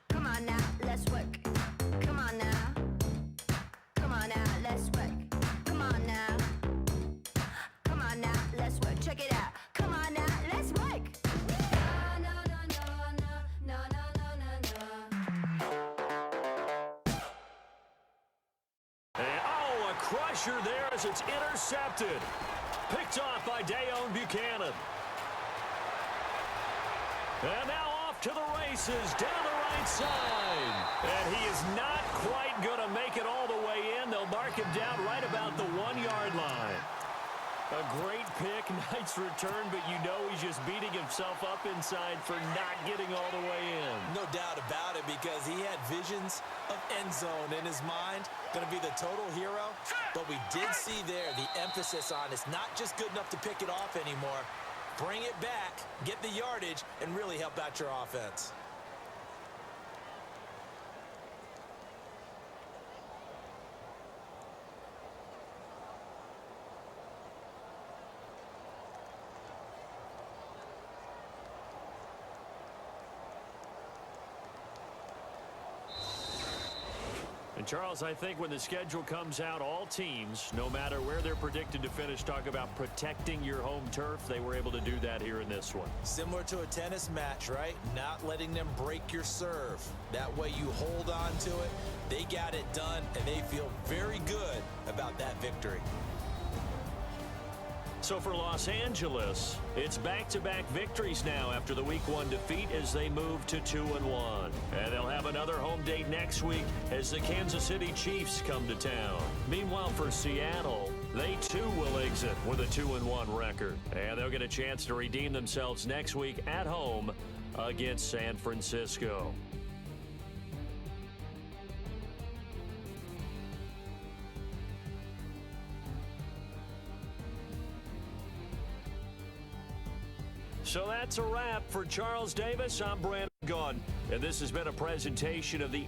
Come on now, let's work. Come on now. Come on now, let's work. Come on now. Come on now, let's work. Check it out. Come on now, let's work. No, no, no, no, no, no, no, no, no. And, oh, a crusher there as it's intercepted. Picked off by DAL Buchanan. And now off to the races down the right side. And he is not quite going to make it all the way in. They'll mark him down right about the 1-yard line. A great pick, nice return, but you know he's just beating himself up inside for not getting all the way in. No doubt about it, because he had visions of end zone in his mind. Going to be the total hero. But we did see there the emphasis on it's not just good enough to pick it off anymore. Bring it back, get the yardage, and really help out your offense. And, Charles, I think when the schedule comes out, all teams, no matter where they're predicted to finish, talk about protecting your home turf. They were able to do that here in this one. Similar to a tennis match, right? Not letting them break your serve. That way you hold on to it. They got it done, and they feel very good about that victory. So for Los Angeles, it's back-to-back victories now after the Week 1 defeat as they move to 2-1. And they'll have another home date next week as the Kansas City Chiefs come to town. Meanwhile, for Seattle, they too will exit with a 2-1 record. And they'll get a chance to redeem themselves next week at home against San Francisco. So that's a wrap for Charles Davis. I'm Brandon Gaughan, and this has been a presentation of the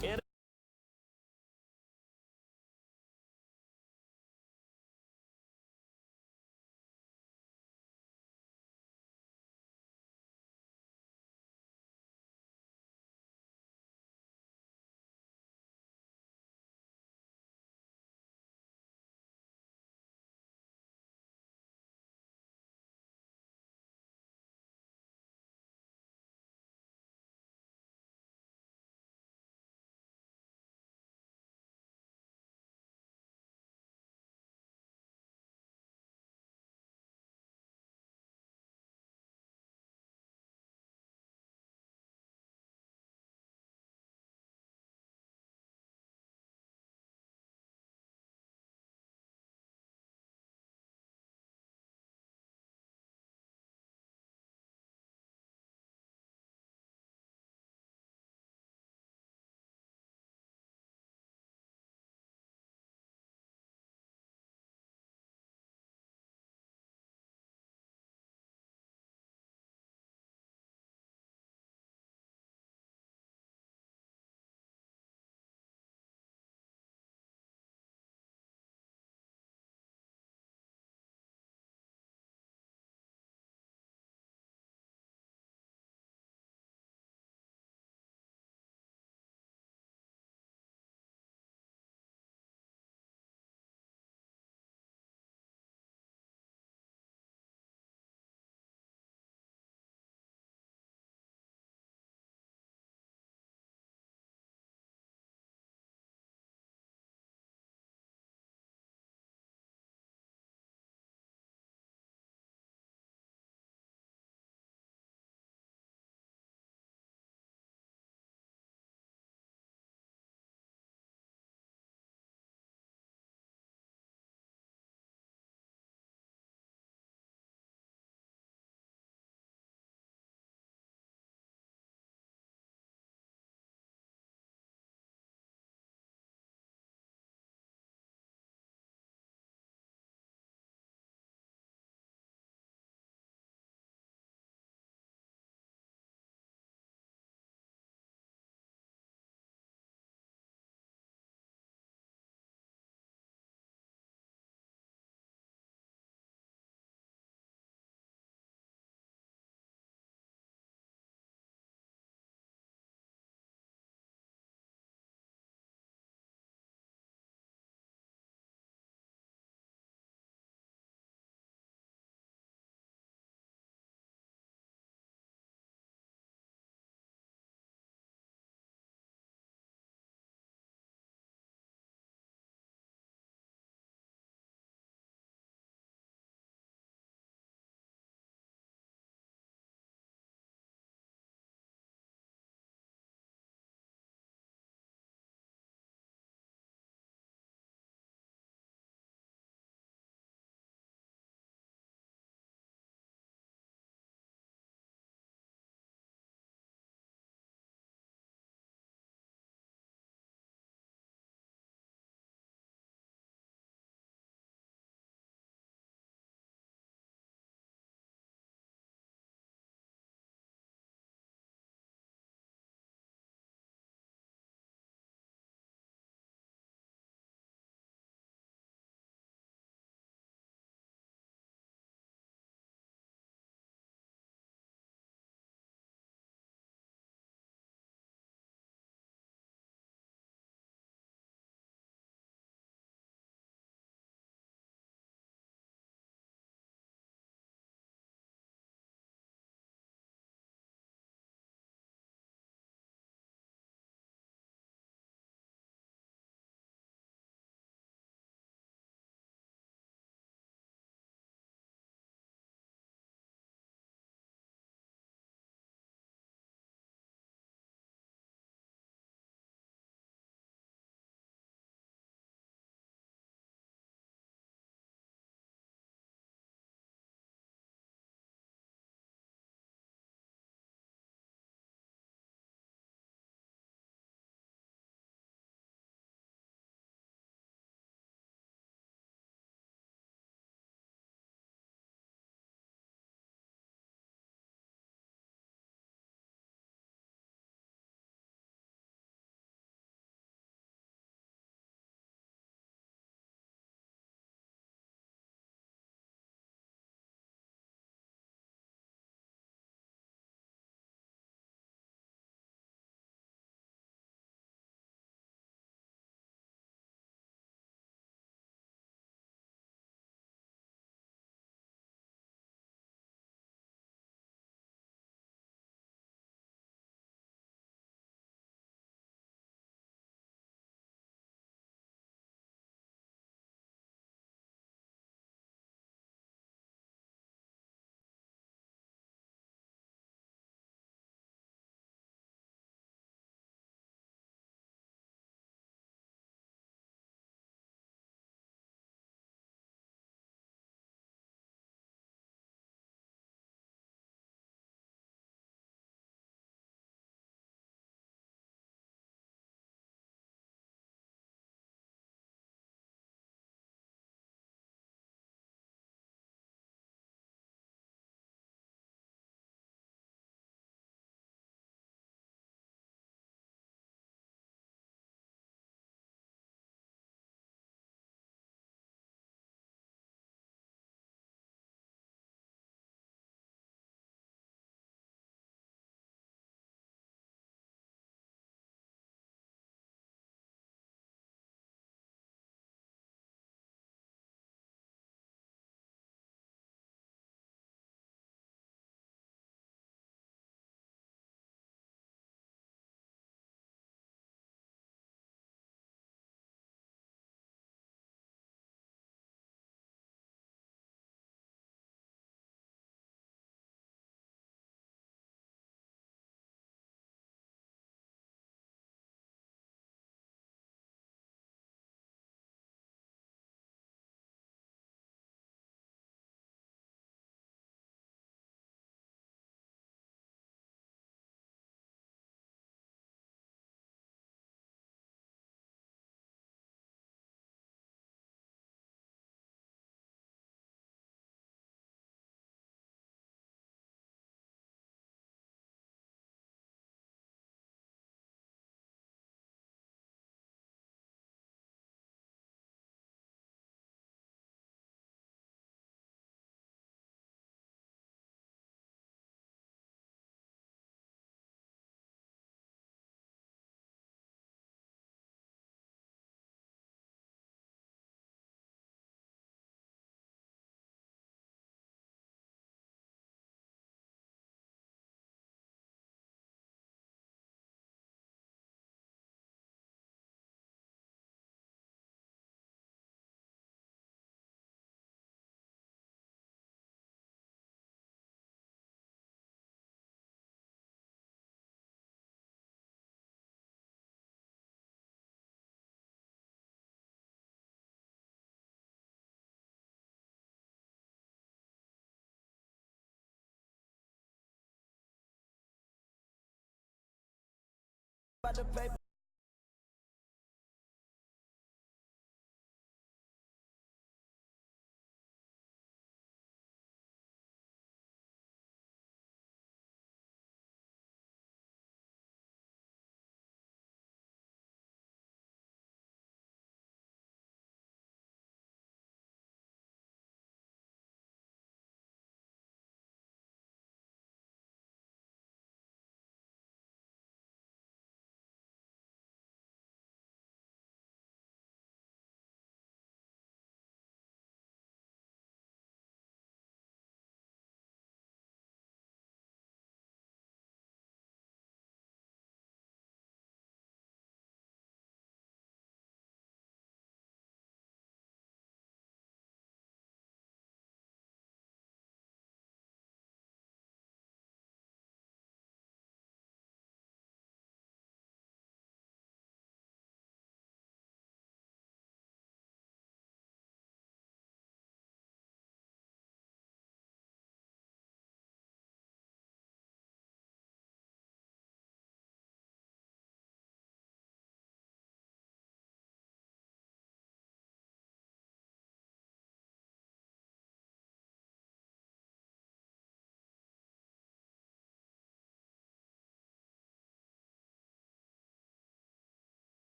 got the paper.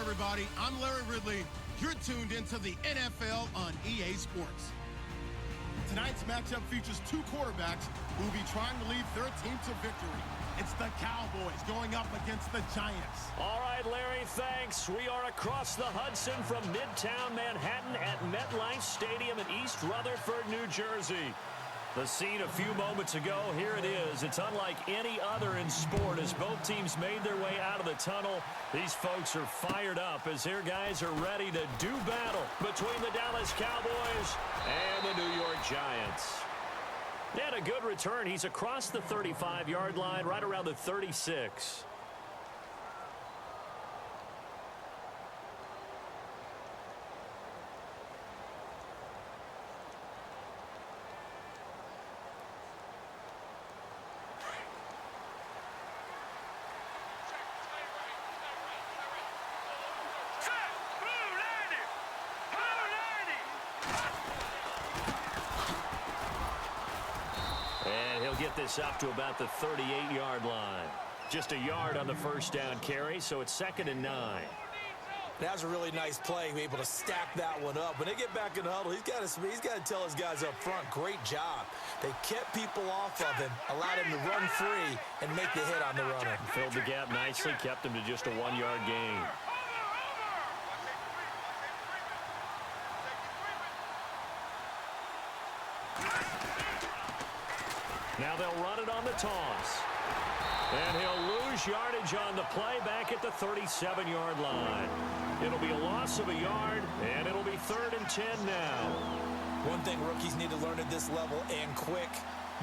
everybody. I'm Larry Ridley. You're tuned into the NFL on EA Sports. Tonight's matchup features two quarterbacks who will be trying to lead their team to victory. It's the Cowboys going up against the Giants. All right, Larry, thanks. We are across the Hudson from Midtown Manhattan at MetLife Stadium in East Rutherford, New Jersey. The scene a few moments ago, here it is. It's unlike any other in sport as both teams made their way out of the tunnel. These folks are fired up as their guys are ready to do battle between the Dallas Cowboys and the New York Giants. And a good return. He's across the 35-yard line, right around the 36. Get this up to about the 38-yard line. Just a yard on the first down carry, so it's 2nd and 9. That's a really nice play, be able to stack that one up. When they get back in the huddle, he's got to tell his guys up front, great job. They kept people off of him, allowed him to run free and make the hit on the runner. Filled the gap nicely, kept him to just a 1-yard gain. Now they'll run it on the toss. And he'll lose yardage on the play back at the 37-yard line. It'll be a loss of a yard, and it'll be 3rd and 10 now. One thing rookies need to learn at this level, and quick,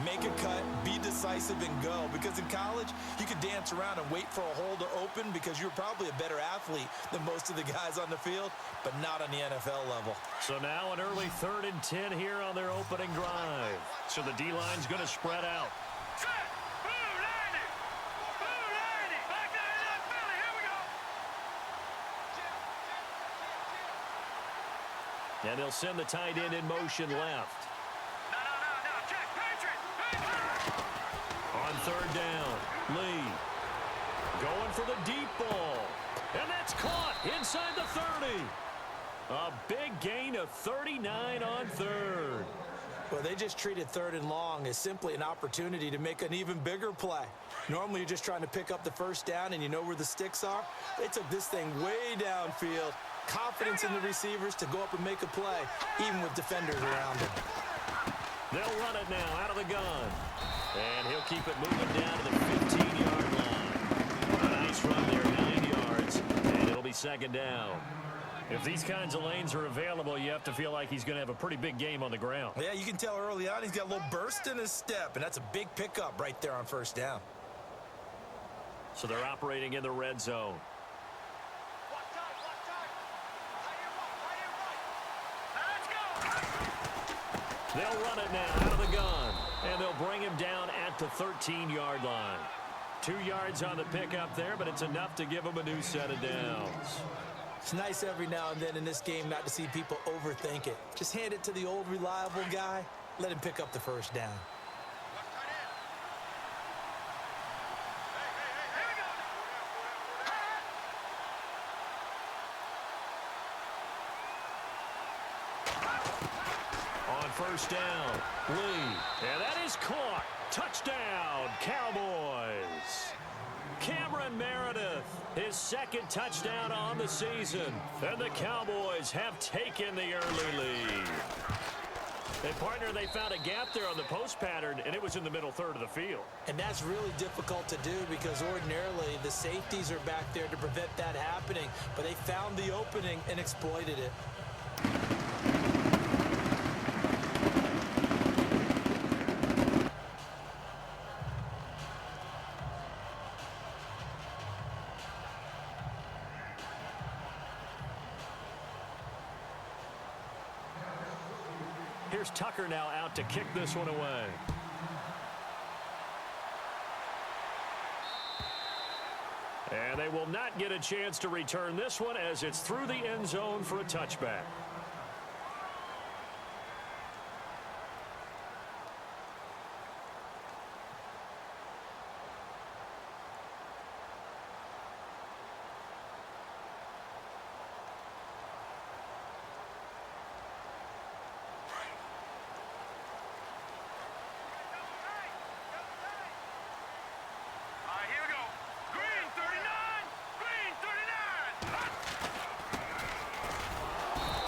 make a cut, be decisive, and go. Because in college, you could dance around and wait for a hole to open because you're probably a better athlete than most of the guys on the field, but not on the NFL level. So now an early 3rd and 10 here on their opening drive. So the D-line's going to spread out. And they'll send the tight end in motion left. On 3rd down, Lee going for the deep ball. And that's caught inside the 30. A big gain of 39 on 3rd. Well, they just treated 3rd and long as simply an opportunity to make an even bigger play. Normally, you're just trying to pick up the first down and you know where the sticks are. They took this thing way downfield. Confidence in the receivers to go up and make a play, even with defenders around him. They'll run it now out of the gun. And he'll keep it moving down to the 15-yard line. A nice run there, 9 yards, and it'll be 2nd down. If these kinds of lanes are available, you have to feel like he's going to have a pretty big game on the ground. Yeah, you can tell early on he's got a little burst in his step, and that's a big pickup right there on 1st down. So they're operating in the red zone. They'll run it now out of the gun, and they'll bring him down at the 13-yard line. 2 yards on the pickup there, but it's enough to give him a new set of downs. It's nice every now and then in this game not to see people overthink it. Just hand it to the old reliable guy, let him pick up the 1st down. On 1st down, Lee, and that is caught. Touchdown, Cowboys. Cameron Meredith, his 2nd touchdown on the season, and the Cowboys have taken the early lead. And partner, they found a gap there on the post pattern, and it was in the middle 3rd of the field. And that's really difficult to do because ordinarily the safeties are back there to prevent that happening, but they found the opening and exploited it. Here's Tucker now out to kick this one away. And they will not get a chance to return this one as it's through the end zone for a touchback.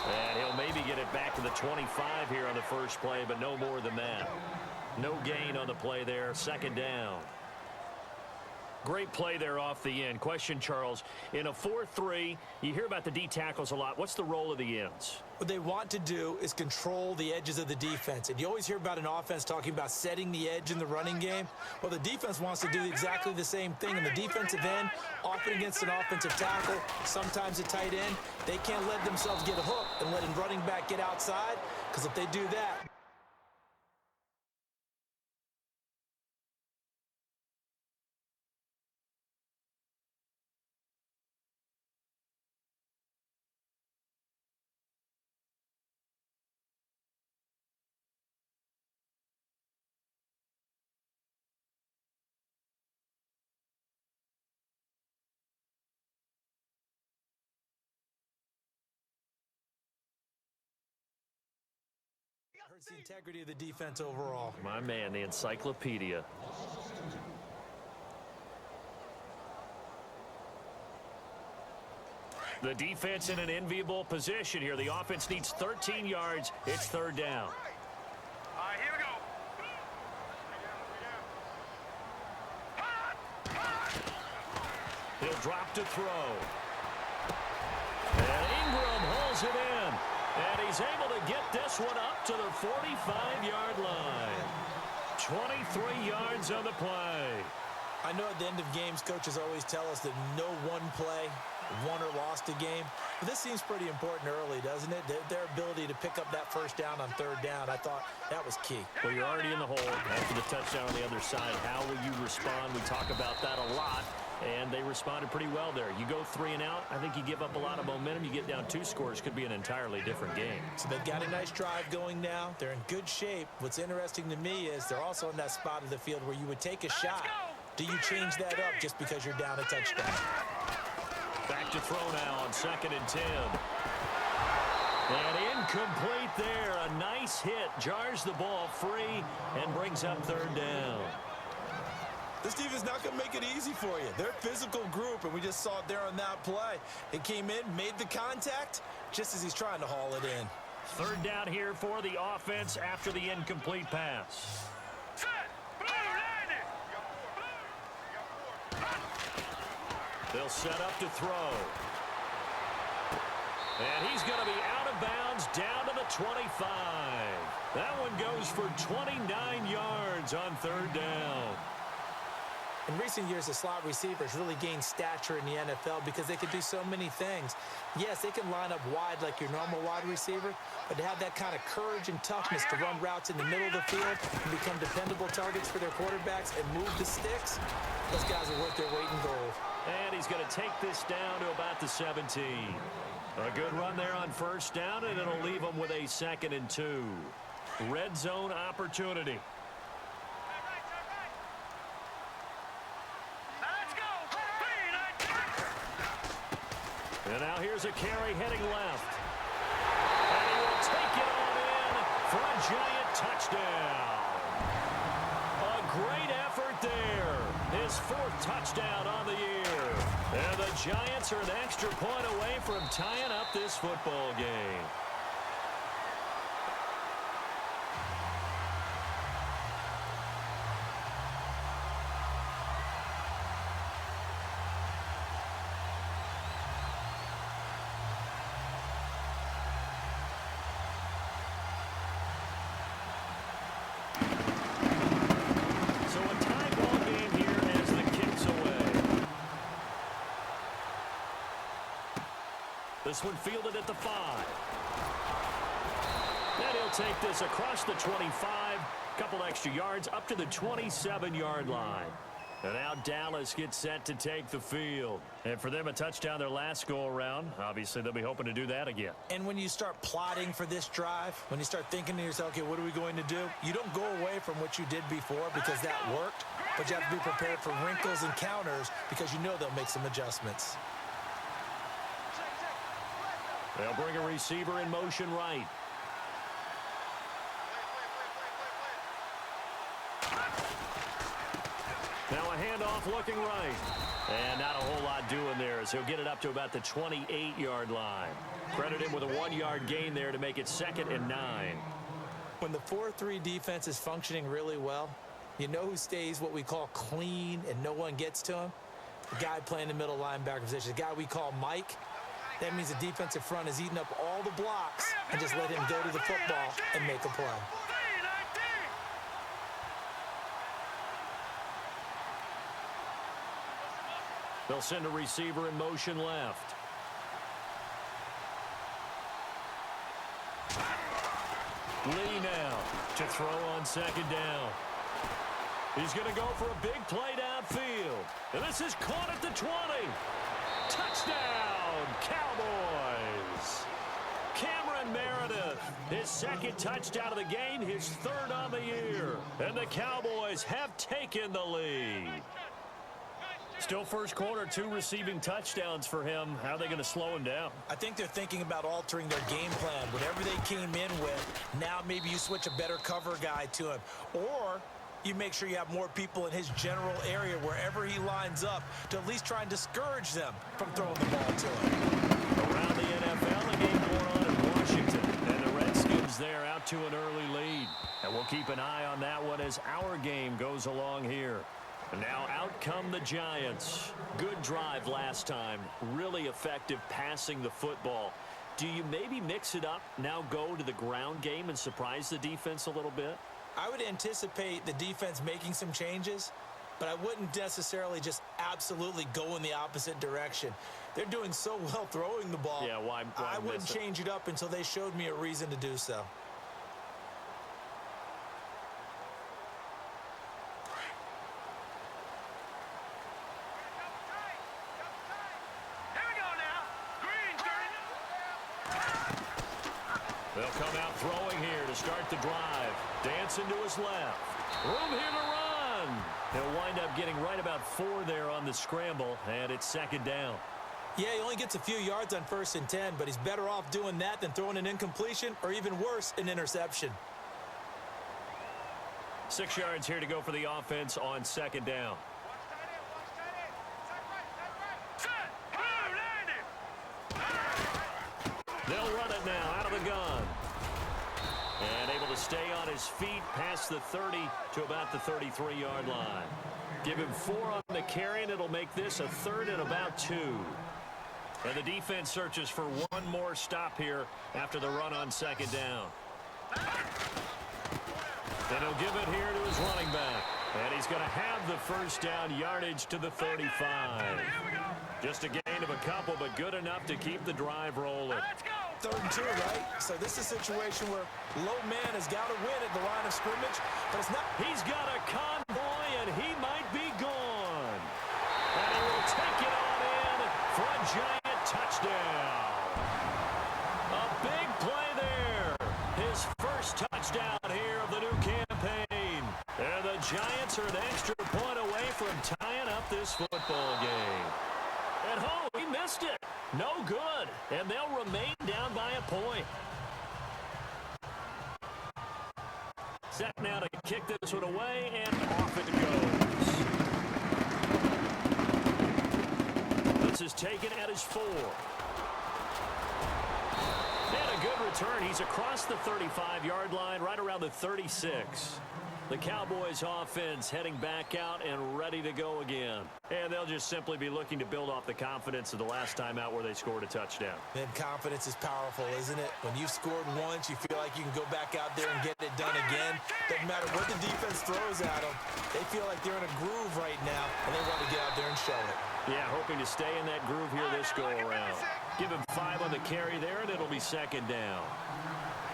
And he'll maybe get it back to the 25 here on the first play, but no more than that. No gain on the play there. Second down. Great play there off the end. Question, Charles, in a 4-3, you hear about the D tackles a lot. What's the role of the ends? What they want to do is control the edges of the defense. And you always hear about an offense talking about setting the edge in the running game. Well, the defense wants to do exactly the same thing. And the defensive end, often against an offensive tackle, sometimes a tight end, they can't let themselves get hooked and let a running back get outside, because if they do that, hurts the integrity of the defense overall. My man, the encyclopedia. The defense in an enviable position here. The offense needs 13 yards. It's third down. All right, here we go. He'll drop to throw. And Ingram holds it in. And he's able to get this one up to the 45-yard line. 23 yards on the play. I know at the end of games, coaches always tell us that no one play won or lost a game. But this seems pretty important early, doesn't it? Their ability to pick up that first down on third down, I thought that was key. Well, you're already in the hole after the touchdown on the other side. How will you respond? We talk about that a lot. And they responded pretty well there. You go 3 and out, I think you give up a lot of momentum. You get down 2 scores, could be an entirely different game. So they've got a nice drive going now. They're in good shape. What's interesting to me is they're also in that spot of the field where you would take a shot. Do you change that up just because you're down a touchdown? Back to throw now on 2nd and 10. And incomplete there. A nice hit. Jars the ball free and brings up third down. This defense not going to make it easy for you. They're a physical group, and we just saw it there on that play. It came in, made the contact, just as he's trying to haul it in. Third down here for the offense after the incomplete pass. They'll set up to throw. And he's going to be out of bounds down to the 25. That one goes for 29 yards on third down. In recent years, the slot receivers really gained stature in the NFL because they could do so many things. Yes, they can line up wide like your normal wide receiver, but to have that kind of courage and toughness to run routes in the middle of the field and become dependable targets for their quarterbacks and move the sticks, those guys are worth their weight in gold. And he's going to take this down to about the 17. A good run there on first down, and it'll leave him with a 2nd and 2. Red zone opportunity. And now here's a carry heading left. And he will take it on in for a giant touchdown. A great effort there. His 4th touchdown on the year. And the Giants are an extra point away from tying up this football game. This one fielded at the 5. And he'll take this across the 25. Couple extra yards up to the 27-yard line. And now Dallas gets set to take the field. And for them, a touchdown their last go-around. Obviously, they'll be hoping to do that again. And when you start plotting for this drive, when you start thinking to yourself, okay, what are we going to do? You don't go away from what you did before because that worked. But you have to be prepared for wrinkles and counters because you know they'll make some adjustments. They'll bring a receiver in motion right. Now a handoff looking right. And not a whole lot doing there as he'll get it up to about the 28-yard line. Credit him with a 1-yard gain there to make it 2nd and 9. When the 4-3 defense is functioning really well, you know who stays what we call clean and no one gets to him? The guy playing the middle linebacker position, the guy we call Mike. That means the defensive front is eating up all the blocks and just let him go to the football and make a play. They'll send a receiver in motion left. Lee now to throw on 2nd down. He's going to go for a big play downfield. And this is caught at the 20. Touchdown, Cowboys. Cameron Meredith, his 2nd touchdown of the game, his 3rd on the year. And the Cowboys have taken the lead. Still first quarter, 2 receiving touchdowns for him. How are they going to slow him down? I think they're thinking about altering their game plan. Whatever they came in with, now maybe you switch a better cover guy to him. Or you make sure you have more people in his general area wherever he lines up to at least try and discourage them from throwing the ball to him. Around the NFL, a game going on in Washington. And the Redskins there out to an early lead. And we'll keep an eye on that one as our game goes along here. And now out come the Giants. Good drive last time. Really effective passing the football. Do you maybe mix it up, now go to the ground game and surprise the defense a little bit? I would anticipate the defense making some changes, but I wouldn't necessarily just absolutely go in the opposite direction. They're doing so well throwing the ball. Yeah, why I wouldn't change it up until they showed me a reason to do so. They'll come out throwing here to start the drive. Dancing to his left. Room here to run. He'll wind up getting right about 4 there on the scramble, and it's 2nd down. Yeah, he only gets a few yards on 1st and 10, but he's better off doing that than throwing an incompletion or even worse, an interception. 6 yards here to go for the offense on 2nd down. They'll run it now out of the gun. And able to stay on his feet past the 30 to about the 33-yard line. Give him 4 on the carry, and it'll make this a 3rd and about 2. And the defense searches for one more stop here after the run on 2nd down. Then he'll give it here to his running back. And he's going to have the 1st down yardage to the 35. Just a gain of a couple, but good enough to keep the drive rolling. 3rd and 2, right? So this is a situation where low man has got to win at the line of scrimmage, but it's not. He's got a convoy, and he might be gone. And he will take it on in for a giant touchdown. A big play there. His 1st touchdown here of the new campaign. And the Giants are an extra point away from tying up this football game. At home, he missed it. No good. And they'll remain down by a point. Set now to kick this one away, and off it goes. This is taken at his 4. And a good return. He's across the 35-yard line, right around the 36. The Cowboys offense heading back out and ready to go again. And they'll just simply be looking to build off the confidence of the last time out where they scored a touchdown. Then confidence is powerful, isn't it? When you've scored once, you feel like you can go back out there and get it done again. Doesn't matter what the defense throws at them. They feel like they're in a groove right now, and they want to get out there and show it. Yeah, hoping to stay in that groove here this go-around. Give him 5 on the carry there, and it'll be 2nd down.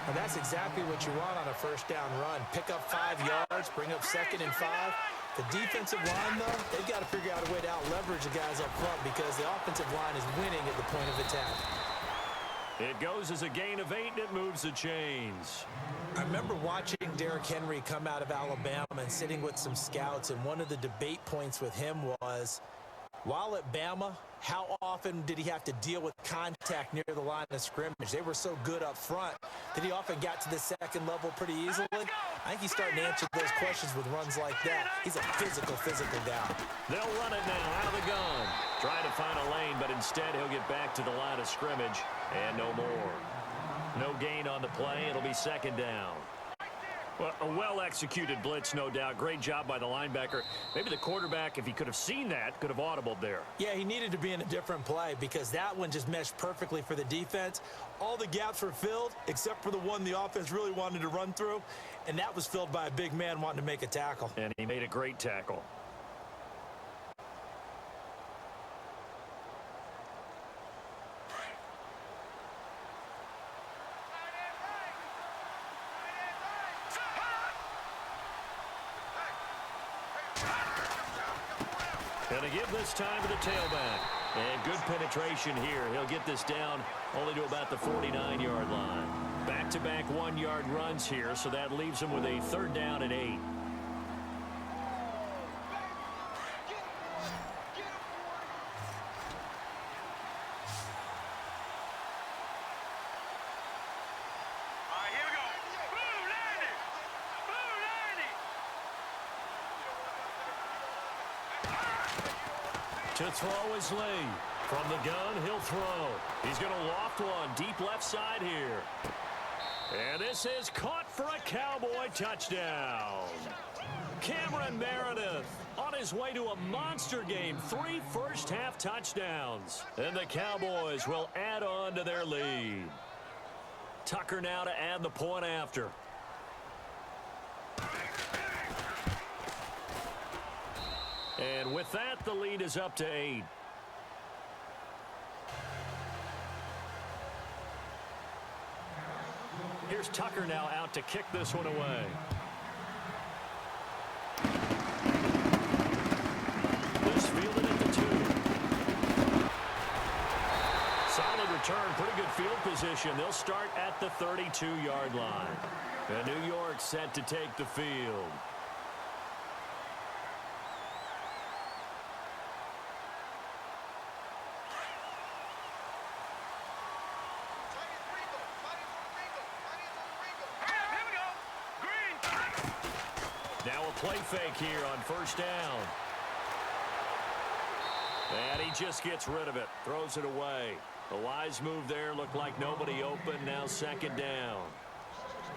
And that's exactly what you want on a 1st down run. Pick up 5 yards, bring up 2nd and 5. The defensive line, though, they've got to figure out a way to out-leverage the guys up front because the offensive line is winning at the point of attack. It goes as a gain of 8, and it moves the chains. I remember watching Derrick Henry come out of Alabama and sitting with some scouts, and one of the debate points with him was, while at Bama, how often did he have to deal with contact near the line of scrimmage? They were so good up front that he often got to the second level pretty easily? I think he's starting to answer those questions with runs like that. He's a physical guy. They'll run it now out of the gun. Trying to find a lane, but instead he'll get back to the line of scrimmage and no more. No gain on the play. It'll be second down. Well, a well-executed blitz, no doubt. Great job by the linebacker. Maybe the quarterback, if he could have seen that, could have audibled there. Yeah, he needed to be in a different play because that one just meshed perfectly for the defense. All the gaps were filled except for the one the offense really wanted to run through, and that was filled by a big man wanting to make a tackle. And he made a great tackle. Going to give this time to the tailback. And good penetration here. He'll get this down only to about the 49-yard line. Back-to-back one-yard runs here, so that leaves him with a third down and 8. To throw is Lee. From the gun, he'll throw. He's going to loft one deep left side here. And this is caught for a Cowboy touchdown. Cameron Meredith on his way to a monster game. 3 first-half touchdowns. And the Cowboys will add on to their lead. Tucker now to add the point after. And with that, the lead is up to 8. Here's Tucker now out to kick this one away. This fielded at the 2. Solid return, pretty good field position. They'll start at the 32-yard line. And New York set to take the field. Now a play fake here on first down. And he just gets rid of it. Throws it away. A wise move there. Looked like nobody open. Now second down.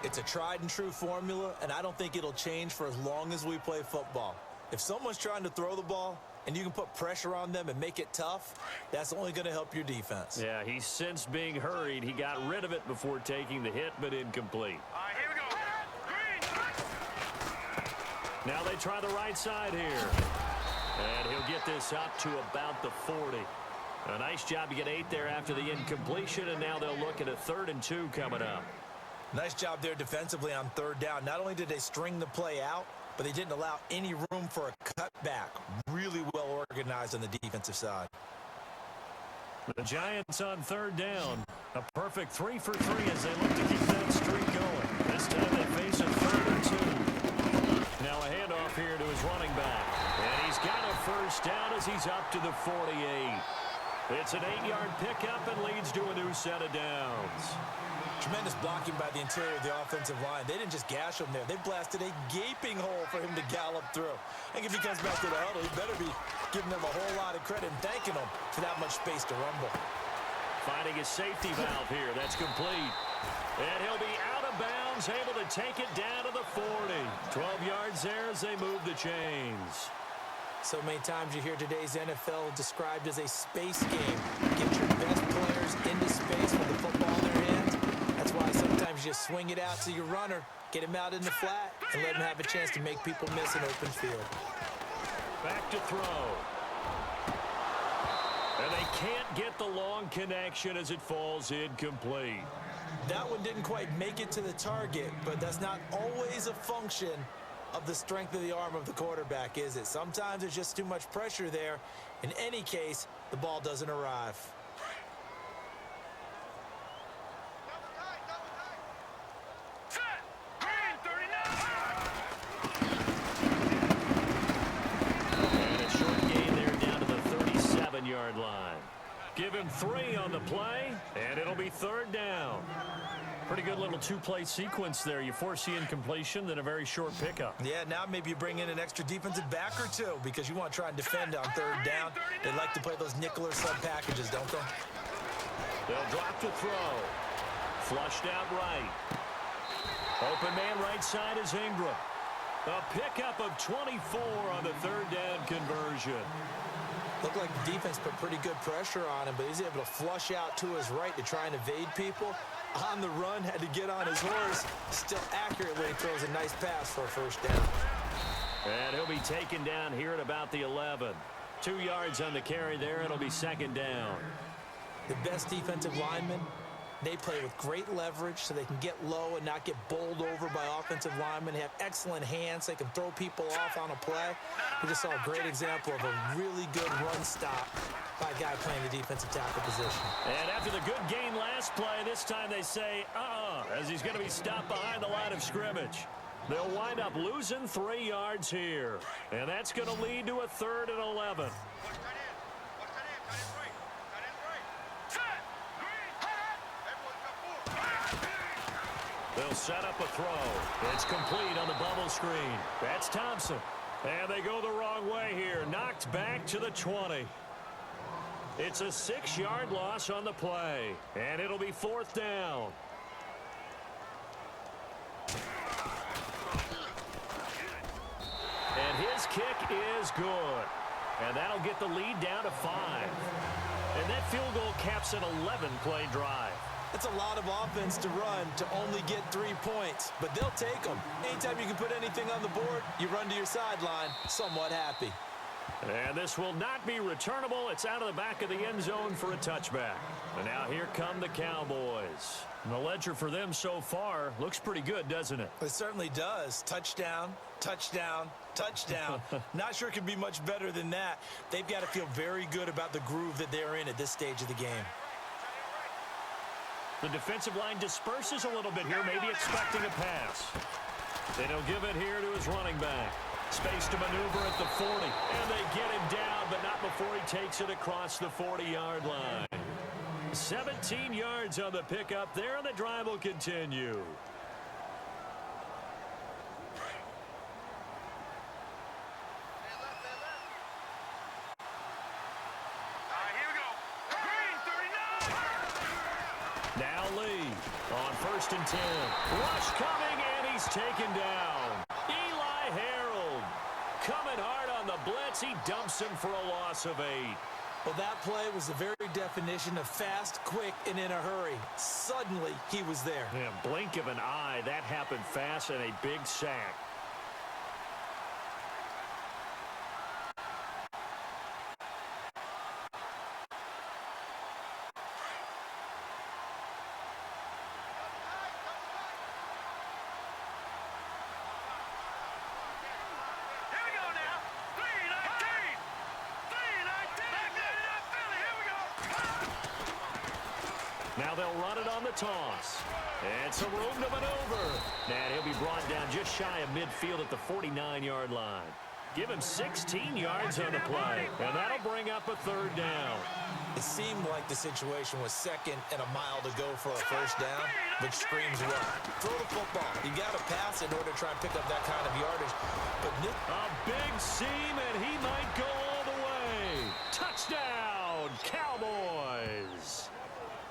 It's a tried and true formula, and I don't think it'll change for as long as we play football. If someone's trying to throw the ball and you can put pressure on them and make it tough, that's only going to help your defense. Yeah, he sensed being hurried. He got rid of it before taking the hit, but incomplete. Here we go. Now they try the right side here. And he'll get this up to about the 40. A nice job to get 8 there after the incompletion, and now they'll look at a 3rd and 2 coming up. Nice job there defensively on third down. Not only did they string the play out, but they didn't allow any room for a cutback. Really well organized on the defensive side. The Giants on third down. A perfect 3 for 3 as they look to keep that streak going. This time they face a 3rd and 2. Now a handoff here to his running back. And he's got a first down as he's up to the 48. It's an 8-yard pickup and leads to a new set of downs. Tremendous blocking by the interior of the offensive line. They didn't just gash him there. They blasted a gaping hole for him to gallop through. I think if he comes back to the huddle, he better be giving them a whole lot of credit and thanking them for that much space to rumble. Finding his safety valve here. That's complete. And he'll be out of bounds, able to take it down to the 40. 12 yards there as they move the chains. So many times you hear today's NFL described as a space game. Get your best players into space with the football in their hands. That's why sometimes you just swing it out to your runner, get him out in the flat, and let him have a chance to make people miss an open field. Back to throw. And they can't get the long connection as it falls incomplete. That one didn't quite make it to the target, but that's not always a function of the strength of the arm of the quarterback, is it? Sometimes there's just too much pressure there. In any case, the ball doesn't arrive. And a short gain there down to the 37-yard line. Give him 3 on the play, and it'll be 3rd down. Pretty good little two-play sequence there. You force the incompletion, then a very short pickup. Yeah, now maybe you bring in an extra defensive back or two because you want to try and defend on third down. They like to play those nickel or sub packages, don't they? They'll drop to throw. Flushed out right. Open man right side is Ingram. A pickup of 24 on the third down conversion. Looked like the defense put pretty good pressure on him, but he's able to flush out to his right to try and evade people. On the run, had to get on his horse. Still accurately throws a nice pass for a first down. And he'll be taken down here at about the 11. 2 yards on the carry there. It'll be second down. The best defensive linemen, they play with great leverage so they can get low and not get bowled over by offensive linemen. They have excellent hands. They can throw people off on a play. We just saw a great example of a really good run stop by a guy playing the defensive tackle position. And after the good gain last play, this time they say, as he's going to be stopped behind the line of scrimmage. They'll wind up losing 3 yards here. And that's going to lead to a 3rd and 11. They'll set up a throw. It's complete on the bubble screen. That's Thompson. And they go the wrong way here. Knocked back to the 20. It's a 6-yard loss on the play. And it'll be 4th down. And his kick is good. And that'll get the lead down to 5. And that field goal caps an 11-play drive. It's a lot of offense to run to only get 3 points, but they'll take them. Anytime you can put anything on the board, you run to your sideline, somewhat happy. And this will not be returnable. It's out of the back of the end zone for a touchback. And now here come the Cowboys. And the ledger for them so far looks pretty good, doesn't it? It certainly does. Touchdown, touchdown, touchdown. Not sure it could be much better than that. They've got to feel very good about the groove that they're in at this stage of the game. The defensive line disperses a little bit here, maybe expecting a pass. Then he'll give it here to his running back. Space to maneuver at the 40. And they get him down, but not before he takes it across the 40-yard line. 17 yards on the pickup there, and the drive will continue. Now Lee on 1st and 10. Rush coming, and he's taken down. Eli Harold coming hard on the blitz. He dumps him for a loss of 8. Well, that play was the very definition of fast, quick, and in a hurry. Suddenly, he was there. Yeah, blink of an eye. That happened fast and a big sack. Now they'll run it on the toss. And some room to maneuver. And he'll be brought down just shy of midfield at the 49-yard line. Give him 16 yards on the play. And that'll bring up a 3rd down. It seemed like the situation was 2nd and a mile to go for a first down, which screams what? Throw the football. You got to pass in order to try and pick up that kind of yardage. But a big seam, and he might go all the way. Touchdown, Cowboys.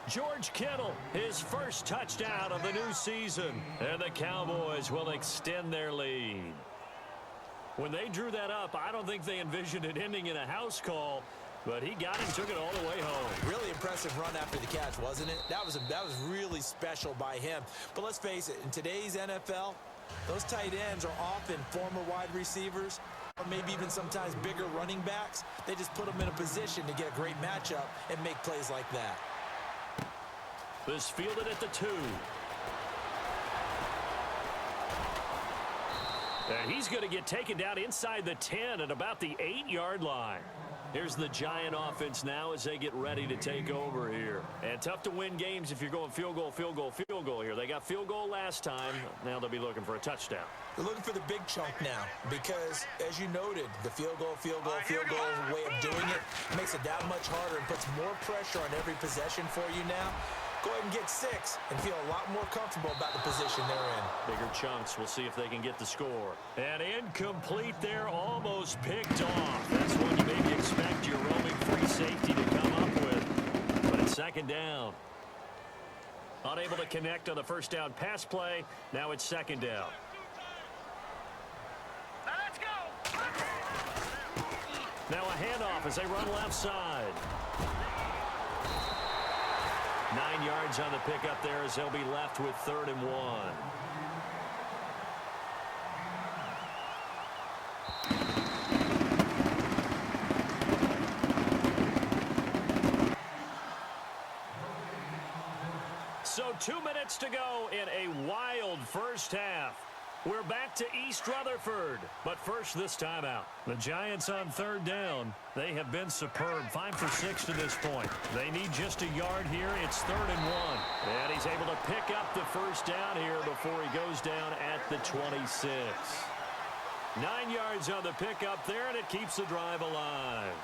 George Kittle, his first touchdown of the new season. And the Cowboys will extend their lead. When they drew that up, I don't think they envisioned it ending in a house call, but he got it, took it all the way home. Really impressive run after the catch, wasn't it? That was really special by him. But let's face it, in today's NFL, those tight ends are often former wide receivers or maybe even sometimes bigger running backs. They just put them in a position to get a great matchup and make plays like that. This fielded at the 2. And he's going to get taken down inside the 10 at about the 8-yard line. Here's the Giant offense now as they get ready to take over here. And tough to win games if you're going field goal, field goal, field goal here. They got field goal last time. Now they'll be looking for a touchdown. They're looking for the big chunk now because, as you noted, the field goal way of doing it makes it that much harder and puts more pressure on every possession for you now. go ahead and get 6 and feel a lot more comfortable about the position they're in. Bigger chunks. We'll see if they can get the score. And incomplete there, almost picked off. That's one you maybe expect your roaming free safety to come up with. But it's second down. Unable to connect on the first down pass play. Now it's second down. Now let's go. Now a handoff as they run left side. 9 yards on the pickup there as they'll be left with 3rd and 1. So 2 minutes to go in a wild first half. We're back to East Rutherford, but first this timeout. The Giants on 3rd down. They have been superb, 5 for 6 to this point. They need just a yard here. It's 3rd and 1. And he's able to pick up the first down here before he goes down at the 26. 9 yards on the pickup there, and it keeps the drive alive.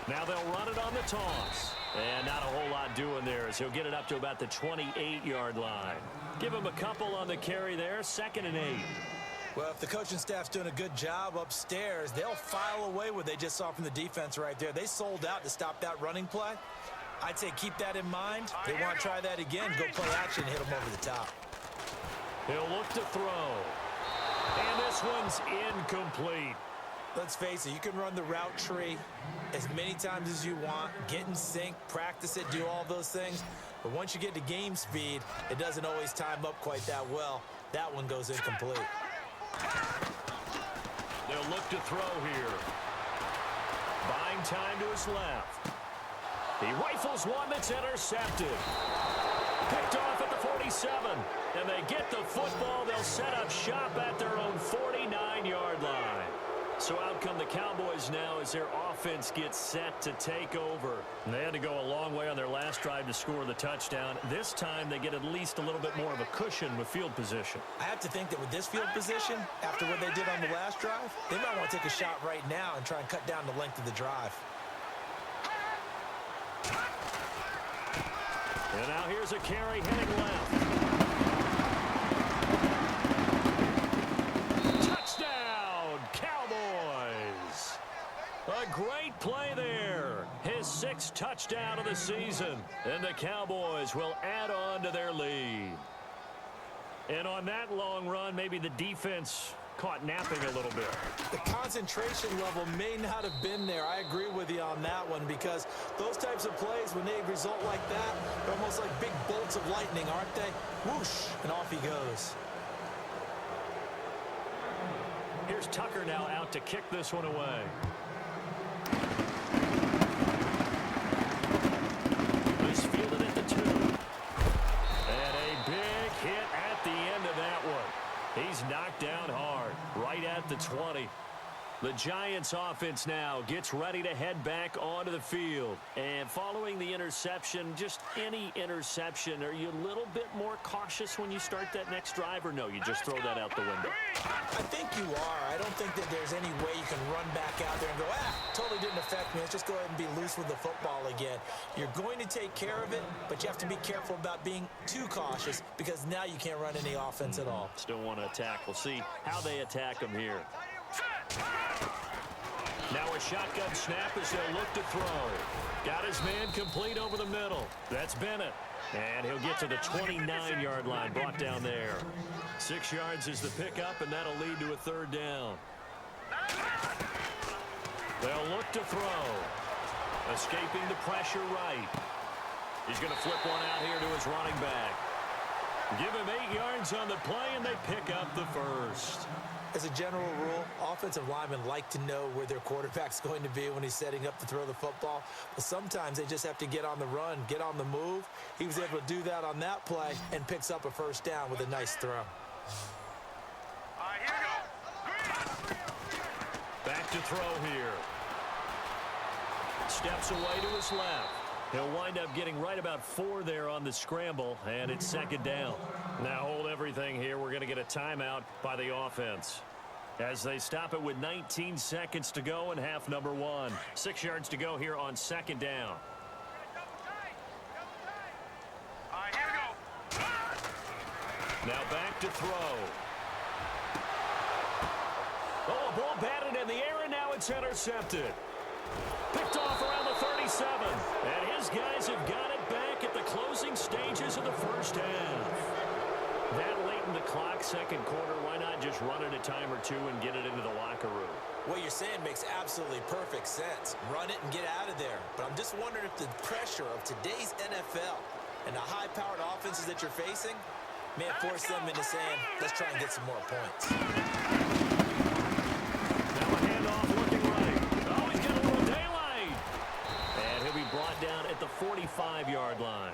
Now they'll run it on the toss. And not a whole lot doing there as he'll get it up to about the 28-yard line. Give him a couple on the carry there, 2nd and 8. Well, if the coaching staff's doing a good job upstairs, they'll file away what they just saw from the defense right there. They sold out to stop that running play. I'd say keep that in mind. They want to try that again, go play action, hit them over the top. He'll look to throw. And this one's incomplete. Let's face it, you can run the route tree as many times as you want, get in sync, practice it, do all those things. But once you get to game speed, it doesn't always time up quite that well. That one goes incomplete. They'll look to throw here. Buying time to his left. He rifles one that's intercepted. Picked off at the 47. And they get the football. They'll set up shop at their own 49-yard line. So out come the Cowboys now as their offense gets set to take over. And they had to go a long way on their last drive to score the touchdown. This time they get at least a little bit more of a cushion with field position. I have to think that with this field position, after what they did on the last drive, they might want to take a shot right now and try and cut down the length of the drive. And now here's a carry heading left. A great play there. His 6th touchdown of the season. And the Cowboys will add on to their lead. And on that long run, maybe the defense caught napping a little bit. The concentration level may not have been there. I agree with you on that one because those types of plays, when they result like that, they're almost like big bolts of lightning, aren't they? Whoosh, and off he goes. Here's Tucker now out to kick this one away. He's fielded at the 2. And a big hit at the end of that one. He's knocked down hard, right at the 20. The Giants offense now gets ready to head back onto the field. And following the interception, just any interception, are you a little bit more cautious when you start that next drive, or no, you just throw that out the window? I think you are. I don't think that there's any way you can run back out there and go, totally didn't affect me. Let's just go ahead and be loose with the football again. You're going to take care of it, but you have to be careful about being too cautious because now you can't run any offense at all. Still want to attack. We'll see how they attack him here. Now a shotgun snap as they'll look to throw. Got his man complete over the middle. That's Bennett. And he'll get to the 29-yard line, brought down there. 6 yards is the pickup, and that'll lead to a 3rd down. They'll look to throw. Escaping the pressure right. He's going to flip one out here to his running back. Give him 8 yards on the play, and they pick up the first. As a general rule, offensive linemen like to know where their quarterback's going to be when he's setting up to throw the football. But sometimes they just have to get on the run, get on the move. He was able to do that on that play and picks up a first down with a nice throw. Here we go. Back to throw here. Steps away to his left. He'll wind up getting right about 4 there on the scramble, and it's second down. Now hold everything here. We're going to get a timeout by the offense, as they stop it with 19 seconds to go in half number 1. 6 yards to go here on second down. All right, here we go. Now back to throw. Oh, a ball batted in the air, and now it's intercepted. Picked off around the 37. And his guys have got it back at the closing stages of the first half. That late in the clock, second quarter, why not just run it a time or two and get it into the locker room? What you're saying makes absolutely perfect sense. Run it and get out of there. But I'm just wondering if the pressure of today's NFL and the high-powered offenses that you're facing may have forced them into saying, let's try and get some more points. Now a handoff looking right. Oh, he's got a little daylight. And he'll be brought down at the 45-yard line.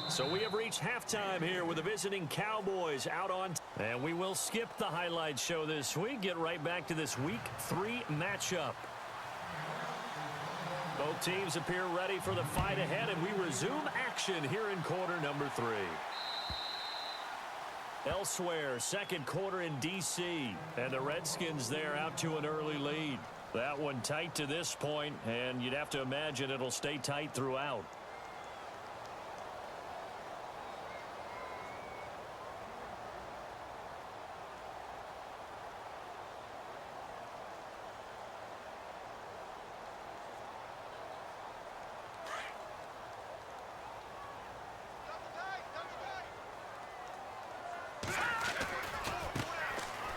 So we have reached halftime here with the visiting Cowboys out on. And we will skip the highlight show this week. Get right back to this Week 3 matchup. Both teams appear ready for the fight ahead, and we resume action here in quarter number 3. Elsewhere, second quarter in D.C., and the Redskins there out to an early lead. That one tight to this point, and you'd have to imagine it'll stay tight throughout.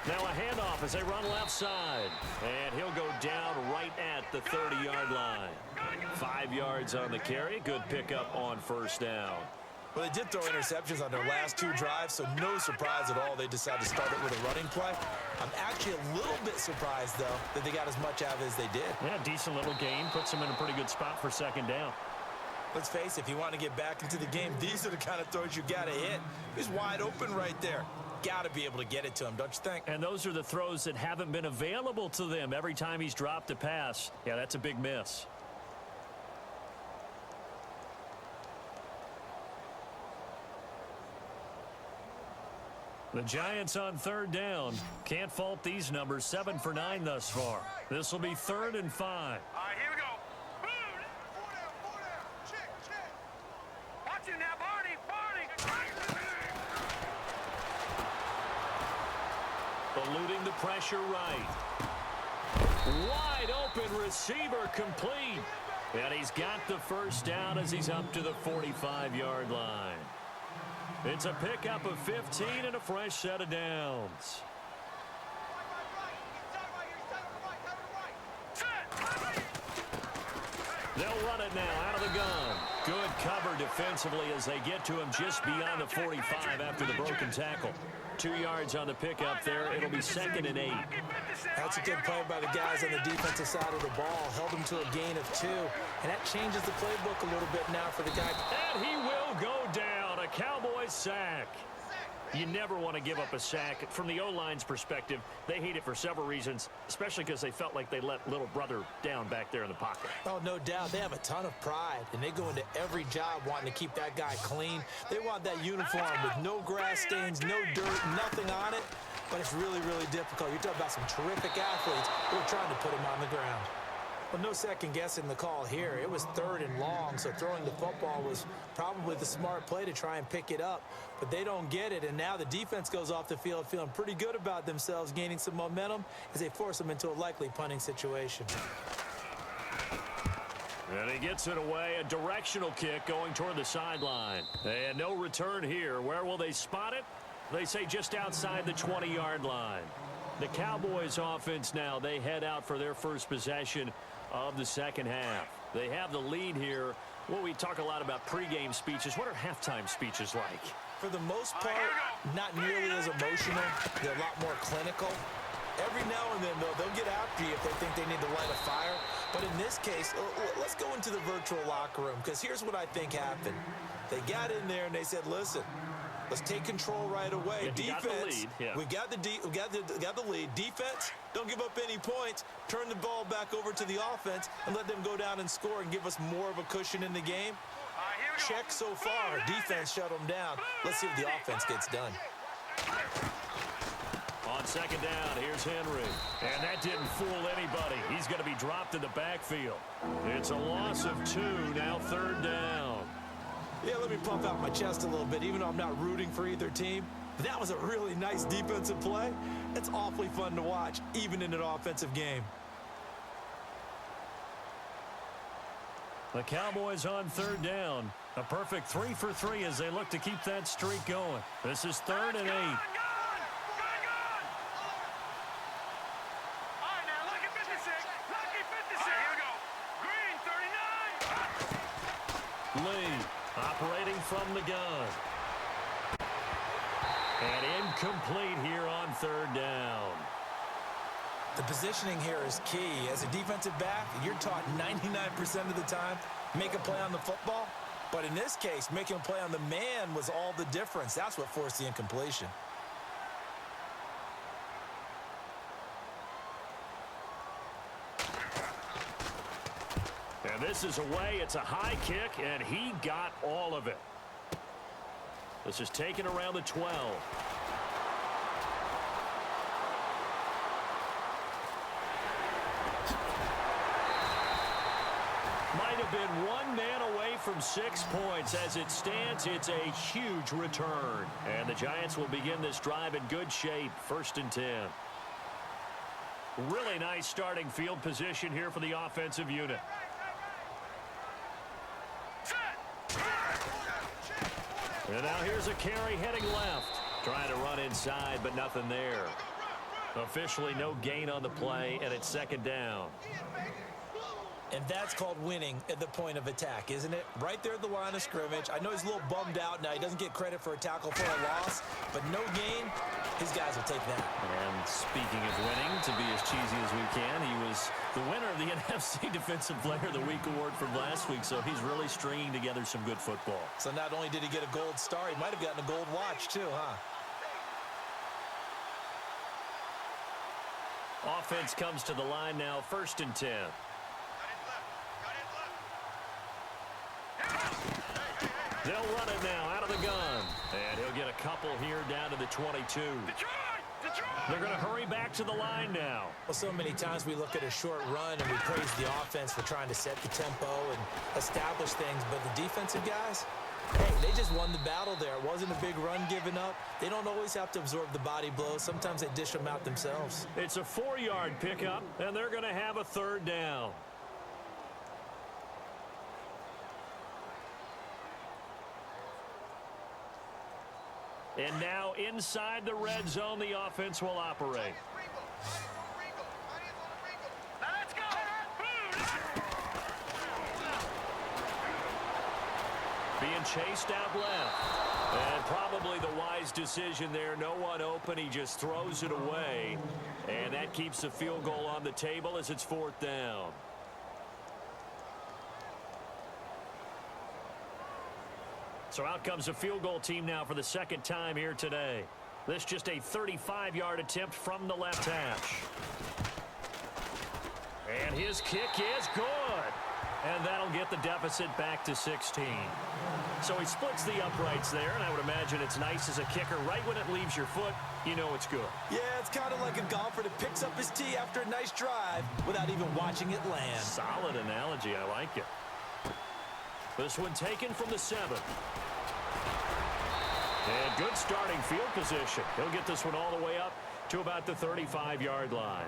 Now a handoff as they run left side. And he'll go down right at the 30-yard line. 5 yards on the carry. Good pickup on first down. Well, they did throw interceptions on their last 2 drives, so no surprise at all they decided to start it with a running play. I'm actually a little bit surprised, though, that they got as much out of it as they did. Yeah, decent little gain. Puts them in a pretty good spot for second down. Let's face it, if you want to get back into the game, these are the kind of throws you got to hit. He's wide open right there. Got to be able to get it to him, don't you think? And those are the throws that haven't been available to them every time he's dropped a pass. Yeah, that's a big miss. The Giants on third down. Can't fault these numbers. 7 for 9 thus far. This will be 3rd and 5. All right, here we go. Boom. 4 down. Check. Watch it now, Barney. Eluding the pressure right. Wide open receiver complete. And he's got the first down as he's up to the 45-yard line. It's a pickup of 15 and a fresh set of downs. They'll run it now out of the gun. Good cover defensively as they get to him just beyond the 45 after the broken tackle. 2 yards on the pickup there. It'll be 2nd and 8. That's a good play by the guys on the defensive side of the ball. Held him to a gain of 2. And that changes the playbook a little bit now for the guy. And he will go down. A Cowboys sack. You never want to give up a sack. From the O-line's perspective, they hate it for several reasons, especially because they felt like they let little brother down back there in the pocket. Oh, no doubt. They have a ton of pride, and they go into every job wanting to keep that guy clean. They want that uniform with no grass stains, no dirt, nothing on it. But it's really, really difficult. You're talking about some terrific athletes who are trying to put him on the ground. Well, no second guessing the call here. It was 3rd and long, so throwing the football was probably the smart play to try and pick it up. But they don't get it, and now the defense goes off the field feeling pretty good about themselves, gaining some momentum as they force them into a likely punting situation. And he gets it away. A directional kick going toward the sideline. And no return here. Where will they spot it? They say just outside the 20-yard line. The Cowboys offense now, they head out for their first possession of the second half. They have the lead here. Well, we talk a lot about pregame speeches. What are halftime speeches like? For the most part, not nearly as emotional. They're a lot more clinical. Every now and then, though, they'll get after you if they think they need to light a fire. But in this case, let's go into the virtual locker room, because here's what I think happened. They got in there and they said, listen, let's take control right away. Yeah, defense, got the lead. Yeah. we got the lead. Defense, Don't give up any points. Turn the ball back over to the offense and let them go down and score and give us more of a cushion in the game. Check so far. Defense shut them down. Let's see if the offense gets done. On second down, here's Henry. And that didn't fool anybody. He's going to be dropped in the backfield. It's a loss of 2, now third down. Yeah, let me puff out my chest a little bit, even though I'm not rooting for either team. But that was a really nice defensive play. It's awfully fun to watch, even in an offensive game. The Cowboys on third down. A perfect 3 for 3 as they look to keep that streak going. This is 3rd and 8. Lee operating from the gun. And incomplete here on third down. The positioning here is key. As a defensive back, you're taught 99% of the time, make a play on the football. But in this case, making a play on the man was all the difference. That's what forced the incompletion. And this is away. It's a high kick, and he got all of it. This is taken around the 12. Might have been one man away from 6 points. As it stands, it's a huge return. And the Giants will begin this drive in good shape. 1st and 10. Really nice starting field position here for the offensive unit. And now here's a carry heading left. Trying to run inside, but nothing there. Officially no gain on the play, and it's 2nd down. And that's called winning at the point of attack, isn't it? Right there at the line of scrimmage. I know he's a little bummed out now. He doesn't get credit for a tackle for a loss, but no gain, his guys will take that. And speaking of winning, to be as cheesy as we can, he was the winner of the NFC Defensive Player of the Week award from last week, so he's really stringing together some good football. So not only did he get a gold star, he might have gotten a gold watch too, huh? Offense comes to the line now, 1st and 10. They'll run it now out of the gun. And he'll get a couple here down to the 22. They're going to hurry back to the line now. Well, so many times we look at a short run and we praise the offense for trying to set the tempo and establish things. But the defensive guys, hey, they just won the battle there. It wasn't a big run given up. They don't always have to absorb the body blows. Sometimes they dish them out themselves. It's a 4-yard pickup, and they're going to have a 3rd down. And now inside the red zone, the offense will operate. Being chased out left. And probably the wise decision there. No one open. He just throws it away. And that keeps the field goal on the table as it's 4th down. So out comes a field goal team now for the 2nd time here today. This just a 35-yard attempt from the left hash. And his kick is good. And that'll get the deficit back to 16. So he splits the uprights there, and I would imagine it's nice as a kicker. Right when it leaves your foot, you know it's good. Yeah, it's kind of like a golfer that picks up his tee after a nice drive without even watching it land. Solid analogy. I like it. This one taken from the 7. And good starting field position. He'll get this one all the way up to about the 35-yard line.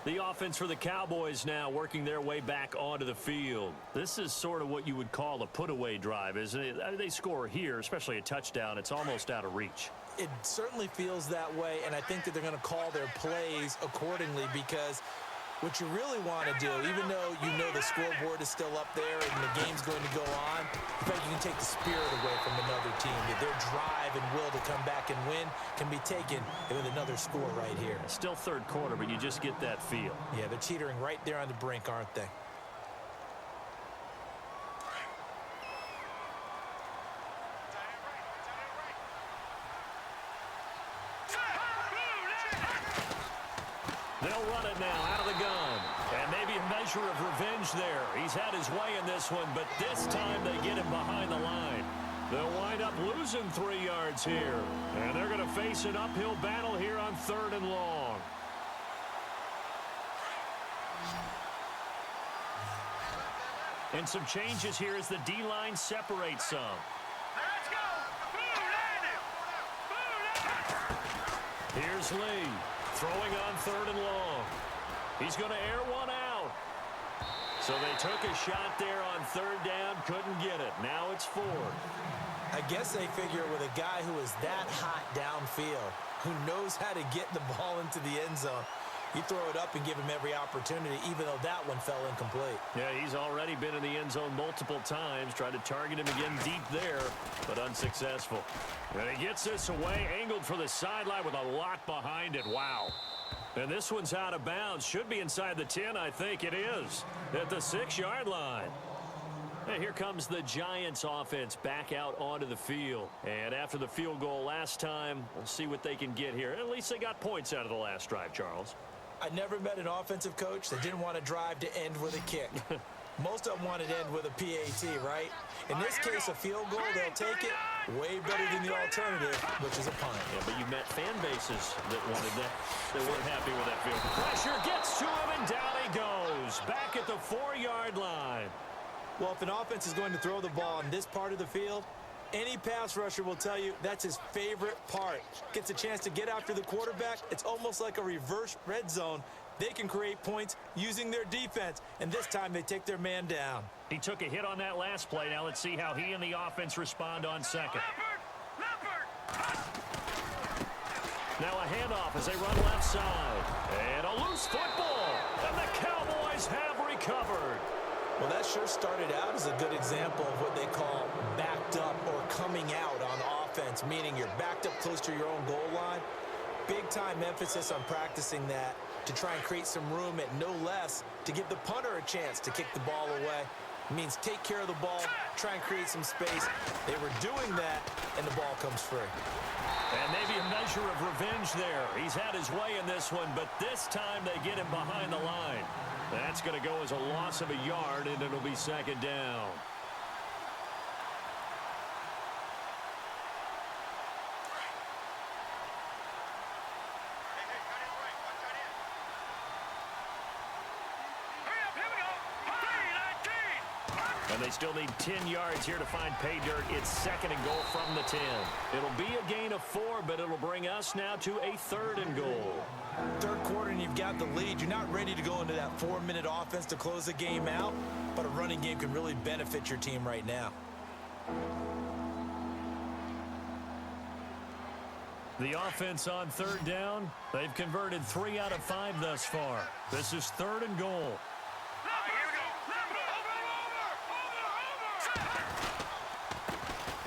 The offense for the Cowboys now working their way back onto the field. This is sort of what you would call a put-away drive, isn't it? I mean, they score here, especially a touchdown. It's almost out of reach. It certainly feels that way, and I think that they're going to call their plays accordingly because what you really want to do, even though you know the scoreboard is still up there and the game's going to go on, in fact, you can take the spirit away from another team. Their drive and will to come back and win can be taken with another score right here. Still 3rd quarter, but you just get that feel. Yeah, they're teetering right there on the brink, aren't they? They'll run it now out of the gun. And maybe a measure of revenge there. He's had his way in this one, but this time they get him behind the line. They'll wind up losing 3 yards here. And they're going to face an uphill battle here on 3rd and long. And some changes here as the D-line separates some. Let's go. Here's Lee throwing on 3rd and long. He's going to air one out. So they took a shot there on 3rd down, couldn't get it. Now it's 4th. I guess they figure with a guy who is that hot downfield, who knows how to get the ball into the end zone, you throw it up and give him every opportunity, even though that one fell incomplete. Yeah, he's already been in the end zone multiple times, tried to target him again deep there, but unsuccessful. And he gets this away, angled for the sideline with a lot behind it. Wow. And this one's out of bounds. Should be inside the 10, I think it is, at the 6-yard line. And here comes the Giants offense back out onto the field. And after the field goal last time, we'll see what they can get here. At least they got points out of the last drive, Charles. I never met an offensive coach that didn't want to drive to end with a kick. Most of them wanted to end with a PAT, right? In this case, a field goal, they'll take it. Way better than the alternative, which is a punt. Yeah, but you met fan bases that wanted that. They weren't happy with that field. Pressure gets to him, and down he goes. Back at the 4-yard line. Well, if an offense is going to throw the ball in this part of the field, any pass rusher will tell you that's his favorite part. Gets a chance to get after the quarterback. It's almost like a reverse red zone. They can create points using their defense, and this time they take their man down. He took a hit on that last play. Now let's see how he and the offense respond on second. Now a handoff as they run left side. And a loose football. And the Cowboys have recovered. Well, that sure started out as a good example of what they call backed up or coming out on offense, meaning you're backed up close to your own goal line. Big-time emphasis on practicing that to try and create some room at no less to give the punter a chance to kick the ball away. It means take care of the ball, try and create some space. They were doing that, and the ball comes free. And maybe a measure of revenge there. He's had his way in this one, but this time they get him behind the line. That's going to go as a loss of a yard, and it'll be 2nd down. And they still need 10 yards here to find pay dirt. It's 2nd and goal from the 10. It'll be a gain of 4, but it'll bring us now to a 3rd and goal. Third quarter and you've got the lead. You're not ready to go into that 4-minute offense to close the game out, but a running game can really benefit your team right now. The offense on 3rd down, they've converted 3 out of 5 thus far. This is 3rd and goal.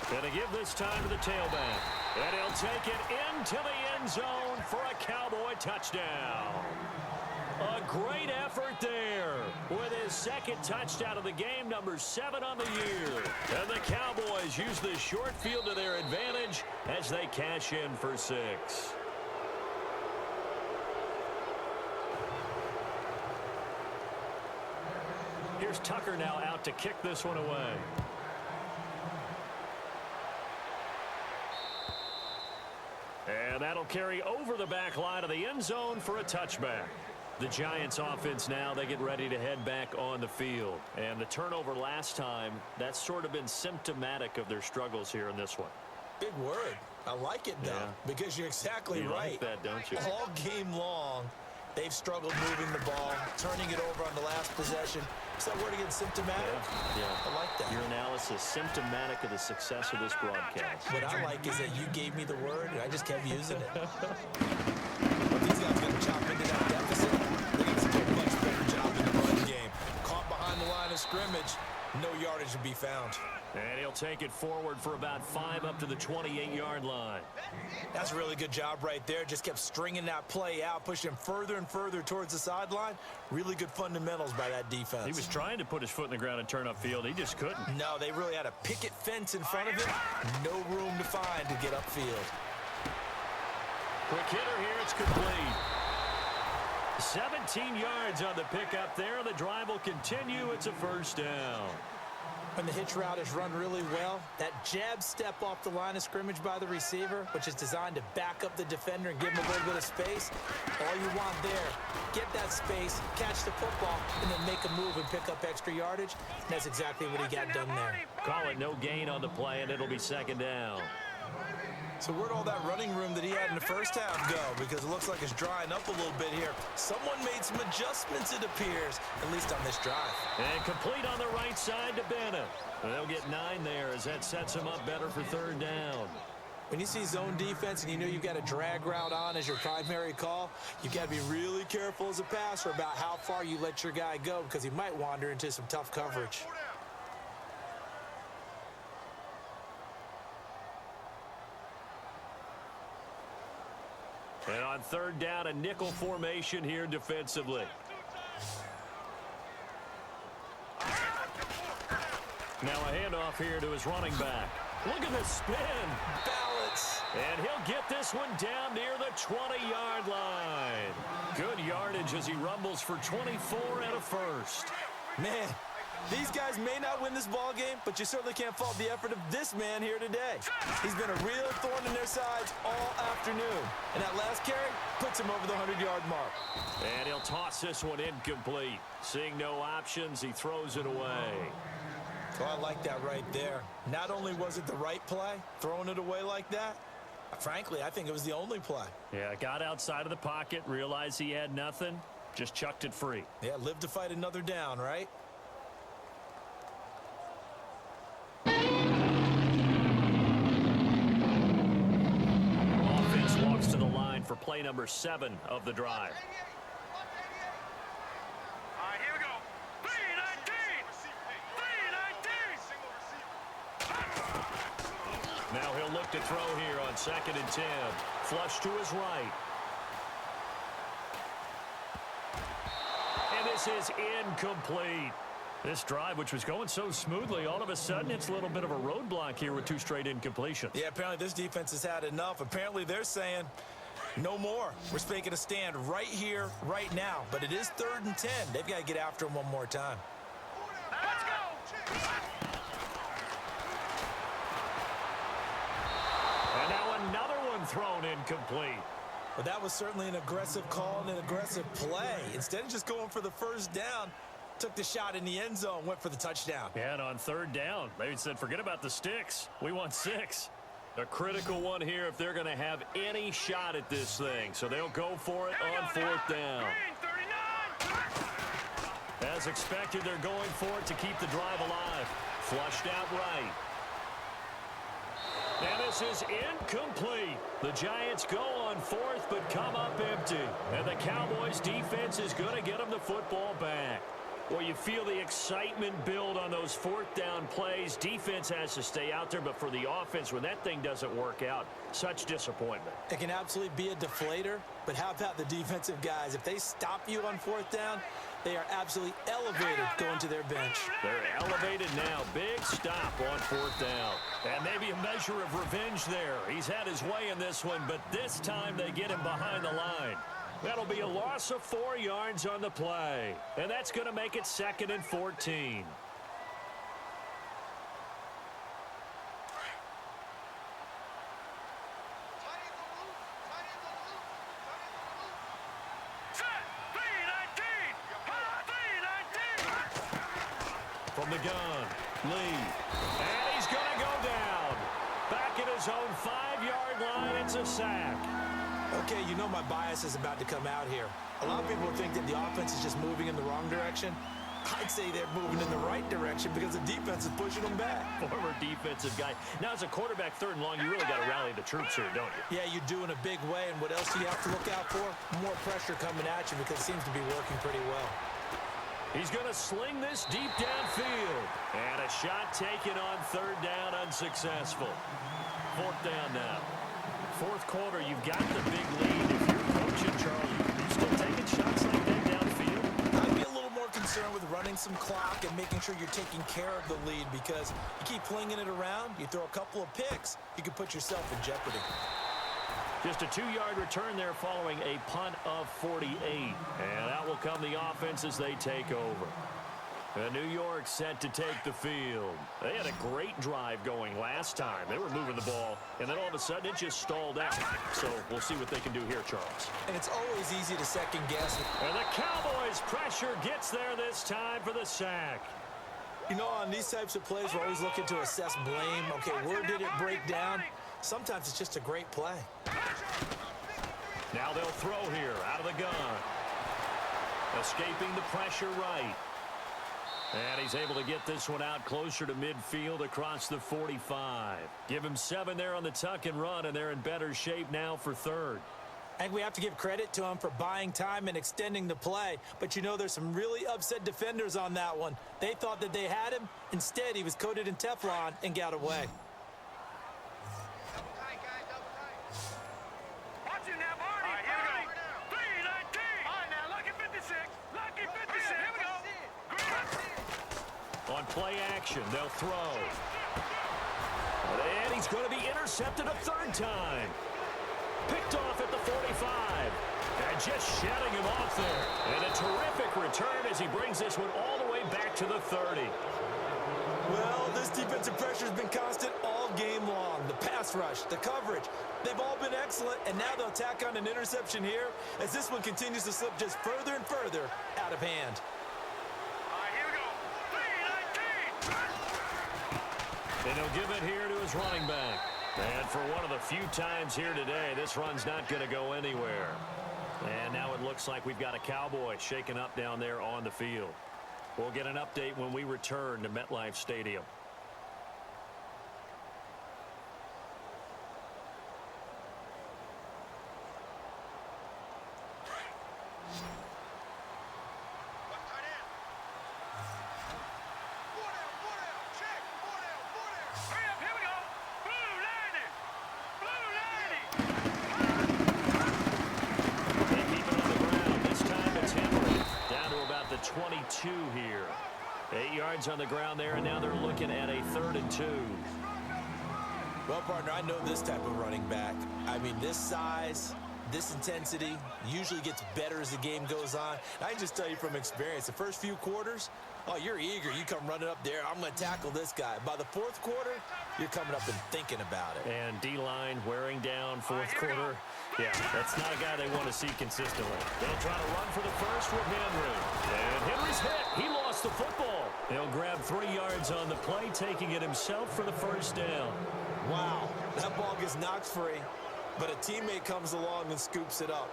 Going to give this time to the tailback. And he'll take it into the end zone for a Cowboy touchdown. A great effort there with his 2nd touchdown of the game, number 7 on the year. And the Cowboys use the short field to their advantage as they cash in for 6. Here's Tucker now out to kick this one away. And that'll carry over the back line of the end zone for a touchback. The Giants offense now, they get ready to head back on the field. And the turnover last time, that's sort of been symptomatic of their struggles here in this one. Big word. I like it, though, because you're exactly you right. Like that, don't you? All game long, they've struggled moving the ball, turning it over on the last possession. Is that word again, symptomatic? Yeah. I like that. Your analysis, symptomatic of the success of this broadcast. What I like is that you gave me the word, and I just kept using it. But these guys going to chop into that deficit. They're going to do a much better job in the run game. Caught behind the line of scrimmage, no yardage to be found. And he'll take it forward for about 5 up to the 28-yard line. That's a really good job right there. Just kept stringing that play out, pushing him further and further towards the sideline. Really good fundamentals by that defense. He was trying to put his foot in the ground and turn upfield. He just couldn't. No, they really had a picket fence in front of him. No room to find to get upfield. Quick hitter here. It's complete. 17 yards on the pickup there. The drive will continue. It's a first down. When the hitch route is run really well, that jab step off the line of scrimmage by the receiver, which is designed to back up the defender and give him a little bit of space, all you want there, get that space, catch the football, and then make a move and pick up extra yardage. And that's exactly what he got done there. Call it no gain on the play, and it'll be second down. So where'd all that running room that he had in the first half go? Because it looks like it's drying up a little bit here. Someone made some adjustments, it appears, at least on this drive. And complete on the right side to Bennett. They'll get 9 there as that sets him up better for third down. When you see zone defense and you know you've got a drag route on as your primary call, you've got to be really careful as a passer about how far you let your guy go because he might wander into some tough coverage. And on third down, a nickel formation here defensively. Now a handoff here to his running back. Look at the spin. Balance. And he'll get this one down near the 20-yard line. Good yardage as he rumbles for 24 and a first. Man, these guys may not win this ball game, but you certainly can't fault the effort of this man here today. He's been a real thorn in their sides all afternoon. And that last carry puts him over the 100-yard mark. And he'll toss this one incomplete. Seeing no options, he throws it away. Oh, I like that right there. Not only was it the right play, throwing it away like that, frankly, I think it was the only play. Yeah, got outside of the pocket, realized he had nothing, just chucked it free. Yeah, live to fight another down, right? Offense walks to the line for play number 7 of the drive. All right, here we go. 3-19. Now he'll look to throw here on 2nd and 10. Flush to his right. And this is incomplete. This drive, which was going so smoothly, all of a sudden it's a little bit of a roadblock here with 2 straight incompletions. Yeah, apparently this defense has had enough. Apparently they're saying no more. We're making a stand right here, right now. But it is 3rd and 10. They've got to get after him one more time. Let's go. And now another one thrown incomplete. But that was certainly an aggressive call and an aggressive play. Instead of just going for the first down, took the shot in the end zone, went for the touchdown. Yeah, and on third down, they said, forget about the sticks. We want 6. A critical one here if they're going to have any shot at this thing. So they'll go for it on 4th down. As expected, they're going for it to keep the drive alive. Flushed out right. And this is incomplete. The Giants go on 4th, but come up empty. And the Cowboys defense is going to get them the football back. Well, you feel the excitement build on those 4th down plays. Defense has to stay out there, but for the offense, when that thing doesn't work out, such disappointment. It can absolutely be a deflator, but how about the defensive guys? If they stop you on 4th down, they are absolutely elevated going to their bench. They're elevated now. Big stop on 4th down. And maybe a measure of revenge there. He's had his way in this one, but this time they get him behind the line. That'll be a loss of 4 yards on the play. And that's going to make it 2nd and 14. From the gun, Lee. And he's going to go down. Back at his own 5-yard line, it's a sack. Okay, you know my bias is about to come out here. A lot of people think that the offense is just moving in the wrong direction. I'd say they're moving in the right direction because the defense is pushing them back. Former defensive guy. Now, as a quarterback, 3rd and long, you really got to rally the troops here, don't you? Yeah, you do in a big way. And what else do you have to look out for? More pressure coming at you because it seems to be working pretty well. He's going to sling this deep downfield. And a shot taken on 3rd down, unsuccessful. 4th down now. 4th quarter, you've got the big lead. If you're coaching, Charlie, you still taking shots like that downfield? I'd be a little more concerned with running some clock and making sure you're taking care of the lead because you keep flinging it around, you throw a couple of picks, you could put yourself in jeopardy. Just a 2-yard return there following a punt of 48. And out will come the offense as they take over. New York set to take the field. They had a great drive going last time. They were moving the ball, and then all of a sudden it just stalled out. So we'll see what they can do here, Charles. And it's always easy to second guess. And the Cowboys' pressure gets there this time for the sack. You know, on these types of plays, we're always looking to assess blame. Okay, where did it break down? Sometimes it's just a great play. Now they'll throw here out of the gun. Escaping the pressure right. And he's able to get this one out closer to midfield across the 45. Give him 7 there on the tuck and run, and they're in better shape now for third. I think we have to give credit to him for buying time and extending the play. But, you know, there's some really upset defenders on that one. They thought that they had him. Instead, he was coated in Teflon and got away. On play action, they'll throw. And he's going to be intercepted a third time. Picked off at the 45. And just shutting him off there. And a terrific return as he brings this one all the way back to the 30. Well, this defensive pressure has been constant all game long. The pass rush, the coverage, they've all been excellent. And now they'll tack on an interception here as this one continues to slip just further and further out of hand. And he'll give it here to his running back. And for one of the few times here today, this run's not going to go anywhere. And now it looks like we've got a Cowboy shaken up down there on the field. We'll get an update when we return to MetLife Stadium. Down to about the 22 here. 8 yards on the ground there, and now they're looking at a 3rd and 2. Well, partner, I know this type of running back. I mean, this size, this intensity usually gets better as the game goes on. And I can just tell you from experience, the first few quarters, oh, you're eager. You come running up there, I'm going to tackle this guy. By the 4th quarter, you're coming up and thinking about it. And D-line wearing down 4th quarter. Yeah, that's not a guy they want to see consistently. They'll try to run for the first with Henry. And Henry's hit. He lost the football. He'll grab 3 yards on the play, taking it himself for the first down. Wow, that ball gets knocked free, but a teammate comes along and scoops it up.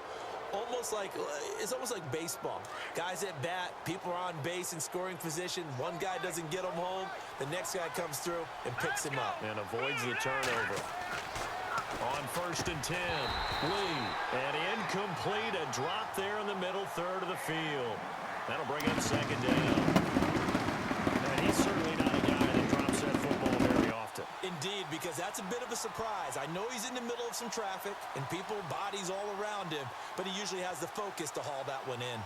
It's almost like baseball. Guys at bat, people are on base in scoring position. One guy doesn't get him home. The next guy comes through and picks him up. And avoids the turnover. On 1st and 10, Lee. And incomplete, a drop there in the middle third of the field. That'll bring up 2nd down. And he's certainly not a guy that drops that football very often. Indeed, because that's a bit of a surprise. I know he's in the middle of some traffic and people, bodies all around him, but he usually has the focus to haul that one in.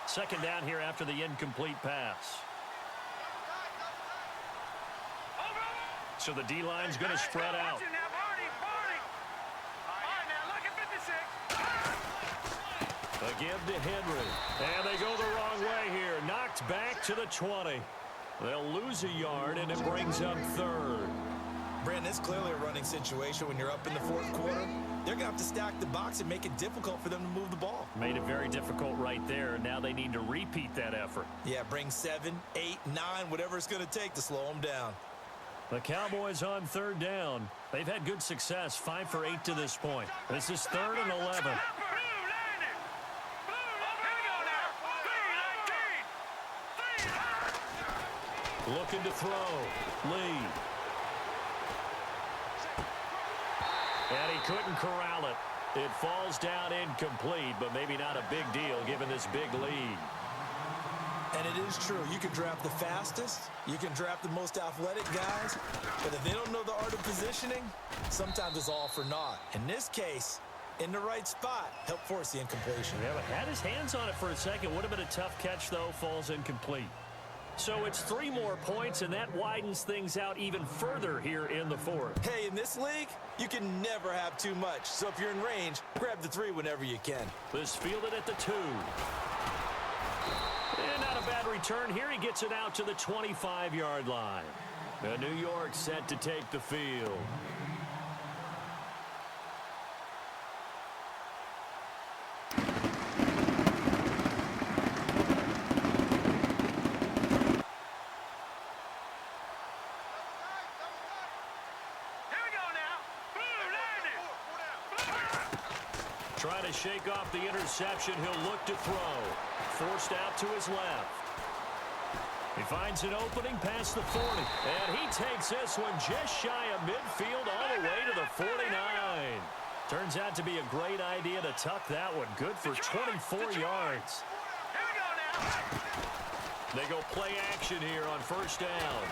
Second down here after the incomplete pass. So the D-line's going to spread out. A give to Henry. And they go the wrong way here. Knocked back to the 20. They'll lose a yard, and it brings up 3rd. Brandon, it's clearly a running situation when you're up in the 4th quarter. They're going to have to stack the box and make it difficult for them to move the ball. Made it very difficult right there. Now they need to repeat that effort. Yeah, bring 7, 8, 9, whatever it's going to take to slow them down. The Cowboys on 3rd down. They've had good success, 5 for 8 to this point. This is 3rd and 11. Looking to throw. Lee. And he couldn't corral it. It falls down incomplete, but maybe not a big deal given this big lead. And it is true. You can draft the fastest. You can draft the most athletic guys. But if they don't know the art of positioning, sometimes it's all for naught. In this case, in the right spot, help force the incompletion. Yeah, but had his hands on it for a second. Would have been a tough catch, though. Falls incomplete. So it's 3 more points, and that widens things out even further here in the fourth. Hey, in this league, you can never have too much. So if you're in range, grab the 3 whenever you can. This fielded at the 2. And not a bad return here. He gets it out to the 25-yard line. New York set to take the field. Trying to shake off the interception. He'll look to throw. Forced out to his left. He finds an opening past the 40. And he takes this one just shy of midfield all the way to the 49. Turns out to be a great idea to tuck that one. Good for 24 yards. They go play action here on first down.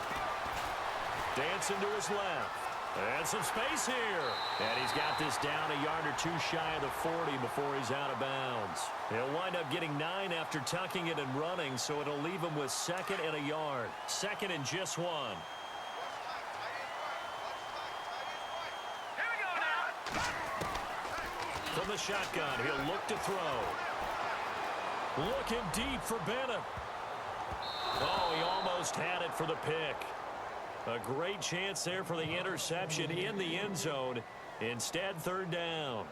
Dancing to his left. And some space here. And he's got this down a yard or 2 shy of the 40 before he's out of bounds. He'll wind up getting 9 after tucking it and running, so it'll leave him with 2nd and a yard. 2nd and just 1. From the shotgun, he'll look to throw. Looking deep for Bennett. Oh, he almost had it for the pick. A great chance there for the interception in the end zone. Instead, 3rd down.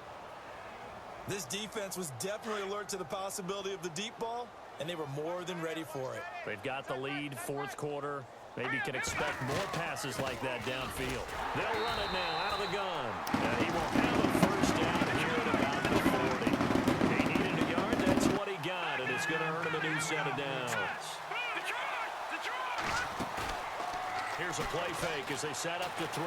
This defense was definitely alert to the possibility of the deep ball, and they were more than ready for it. They've got the lead, 4th quarter. Maybe can expect more passes like that downfield. They'll run it now out of the gun. And he will have a first down here at about the 40. He needed a yard. That's what he got, and it's going to earn him a new set of downs. Here's a play fake as they set up to throw.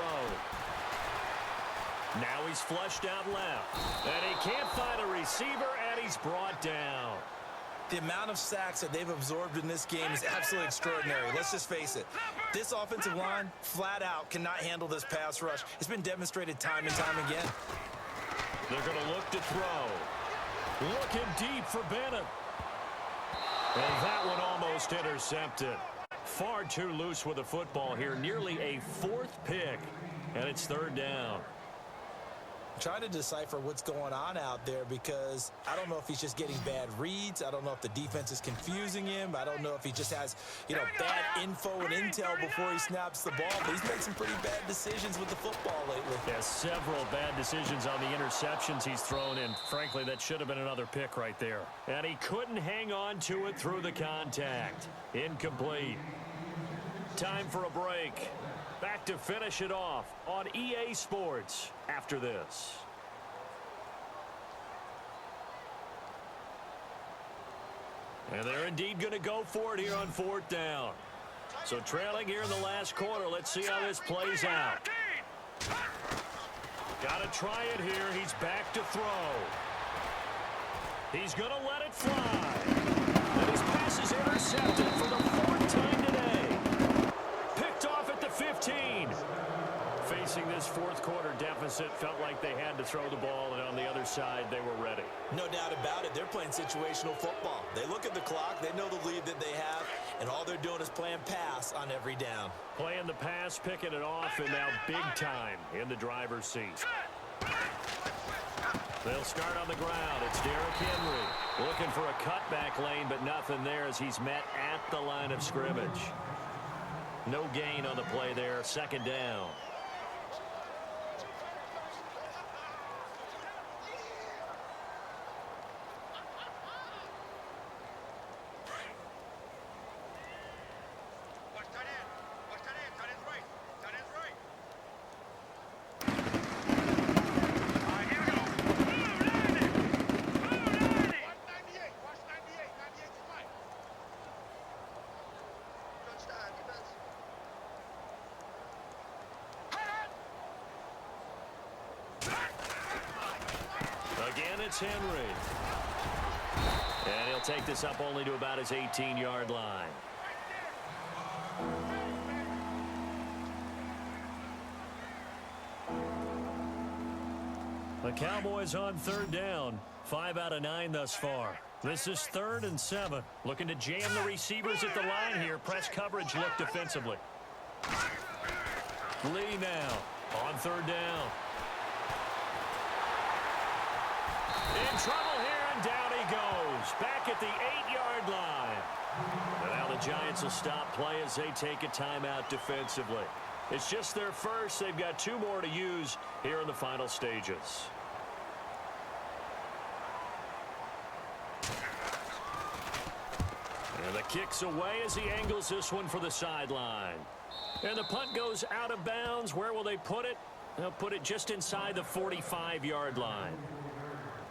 Now he's flushed out left. And he can't find a receiver, and he's brought down. The amount of sacks that they've absorbed in this game is absolutely extraordinary. Let's just face it. This offensive line, flat out, cannot handle this pass rush. It's been demonstrated time and time again. They're going to look to throw. Looking deep for Bennett. And that one almost intercepted. Far too loose with the football here. Nearly a 4th pick. And it's 3rd down. I'm trying to decipher what's going on out there because I don't know if he's just getting bad reads. I don't know if the defense is confusing him. I don't know if he just has, bad info and intel before he snaps the ball. But he's made some pretty bad decisions with the football lately. Yeah, several bad decisions on the interceptions he's thrown in. Frankly, that should have been another pick right there. And he couldn't hang on to it through the contact. Incomplete. Time for a break. Back to finish it off on EA Sports after this. And they're indeed going to go for it here on 4th down. So trailing here in the last quarter. Let's see how this plays out. Got to try it here. He's back to throw. He's going to let it fly. And his pass is intercepted for the 4th time today. Picked off at the 15. Facing this 4th quarter deficit, felt like they had to throw the ball, and on the other side, they were ready. No doubt about it. They're playing situational football. They look at the clock. They know the lead that they have, and all they're doing is playing pass on every down. Playing the pass, picking it off, and now big time in the driver's seat. They'll start on the ground. It's Derrick Henry looking for a cutback lane, but nothing there as he's met at the line of scrimmage. No gain on the play there. 2nd down. Again, it's Henry. And he'll take this up only to about his 18-yard line. The Cowboys on 3rd down. 5 out of 9 thus far. This is 3rd and 7. Looking to jam the receivers at the line here. Press coverage look defensively. Lee now on 3rd down. In trouble here, and down he goes. Back at the 8-yard line. And now the Giants will stop play as they take a timeout defensively. It's just their first. They've got 2 more to use here in the final stages. And the kick's away as he angles this one for the sideline. And the punt goes out of bounds. Where will they put it? They'll put it just inside the 45-yard line.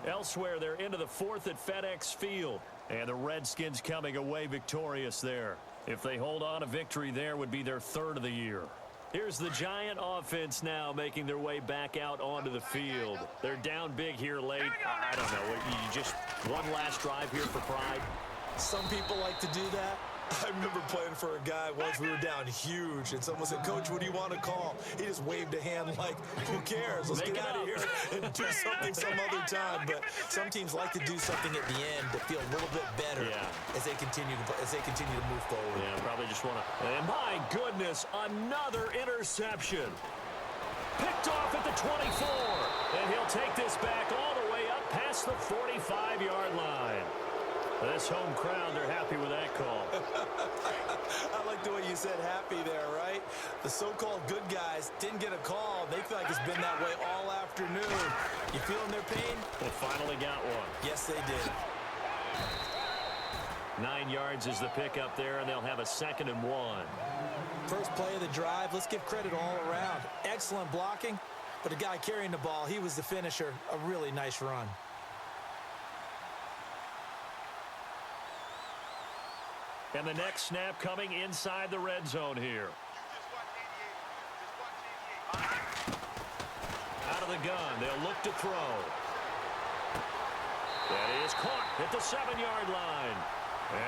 Elsewhere, they're into the 4th at FedEx Field. And the Redskins coming away victorious there. If they hold on, a victory there would be their 3rd of the year. Here's the Giant offense now making their way back out onto the field. They're down big here late. I don't know. You just one last drive here for pride. Some people like to do that. I remember playing for a guy once. We were down huge, and someone said, "Coach, what do you want to call?" He just waved a hand like, "Who cares? Let's get out of here and do something some other time." But some teams like to do something at the end to feel a little bit better as they continue to move forward. Yeah, probably just want to. And my goodness, another interception. Picked off at the 24, and he'll take this back all the way up past the 45-yard line. This home crowd, they're happy with that call. I like the way you said happy there, right? The so-called good guys didn't get a call. They feel like it's been that way all afternoon. You feeling their pain? Well, finally got one. Yes, they did. 9 yards is the pickup there, and they'll have a 2nd and 1. First play of the drive. Let's give credit all around. Excellent blocking, but the guy carrying the ball, he was the finisher. A really nice run. And the next snap coming inside the red zone here. Out of the gun, they'll look to throw. That is caught at the 7-yard line.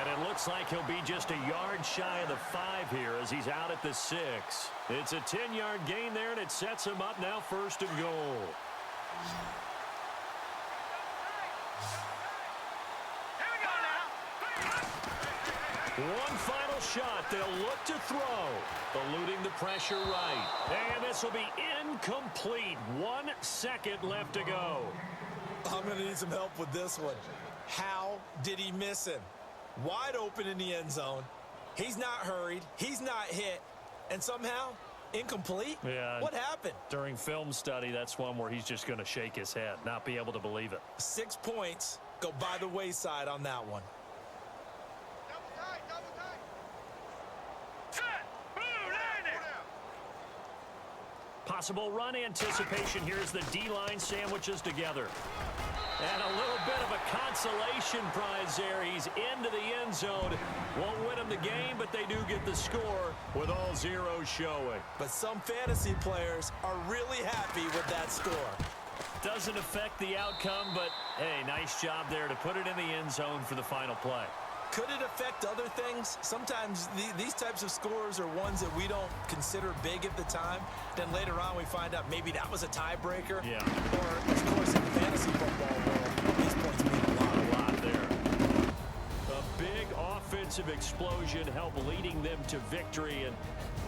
And it looks like he'll be just a yard shy of the 5 here as he's out at the 6. It's a 10-yard gain there, and it sets him up now 1st and goal. One final shot. They'll look to throw. Eluding the pressure right. And this will be incomplete. 1 second left to go. I'm going to need some help with this one. How did he miss him? Wide open in the end zone. He's not hurried. He's not hit. And somehow, incomplete? Yeah. What happened? During film study, that's one where he's just going to shake his head, not be able to believe it. 6 points go by the wayside on that one. Possible run anticipation. Here's the D-line sandwiches together. And a little bit of a consolation prize there. He's into the end zone. Won't win him the game, but they do get the score with all zeros showing. But some fantasy players are really happy with that score. Doesn't affect the outcome, but, hey, nice job there to put it in the end zone for the final play. Could it affect other things? Sometimes these types of scores are ones that we don't consider big at the time. Then later on we find out maybe that was a tiebreaker. Yeah. Or, of course, in the fantasy football world, these points mean a lot there. A big offensive explosion helped leading them to victory. And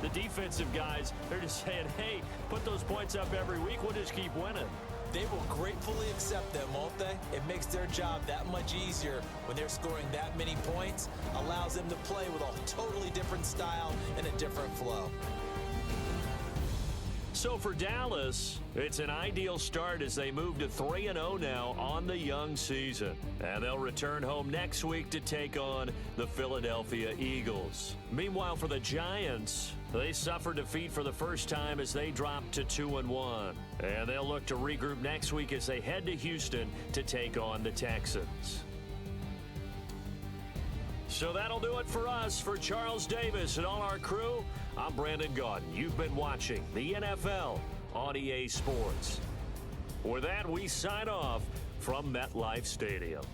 the defensive guys, they're just saying, hey, put those points up every week. We'll just keep winning. They will gratefully accept them, won't they? It makes their job that much easier when they're scoring that many points. Allows them to play with a totally different style and a different flow. So for Dallas, it's an ideal start as they move to 3-0 now on the young season. And they'll return home next week to take on the Philadelphia Eagles. Meanwhile, for the Giants, they suffered defeat for the first time as they dropped to 2-1. And they'll look to regroup next week as they head to Houston to take on the Texans. So that'll do it for us. For Charles Davis and all our crew, I'm Brandon Gaudin. You've been watching the NFL on EA Sports. With that, we sign off from MetLife Stadium.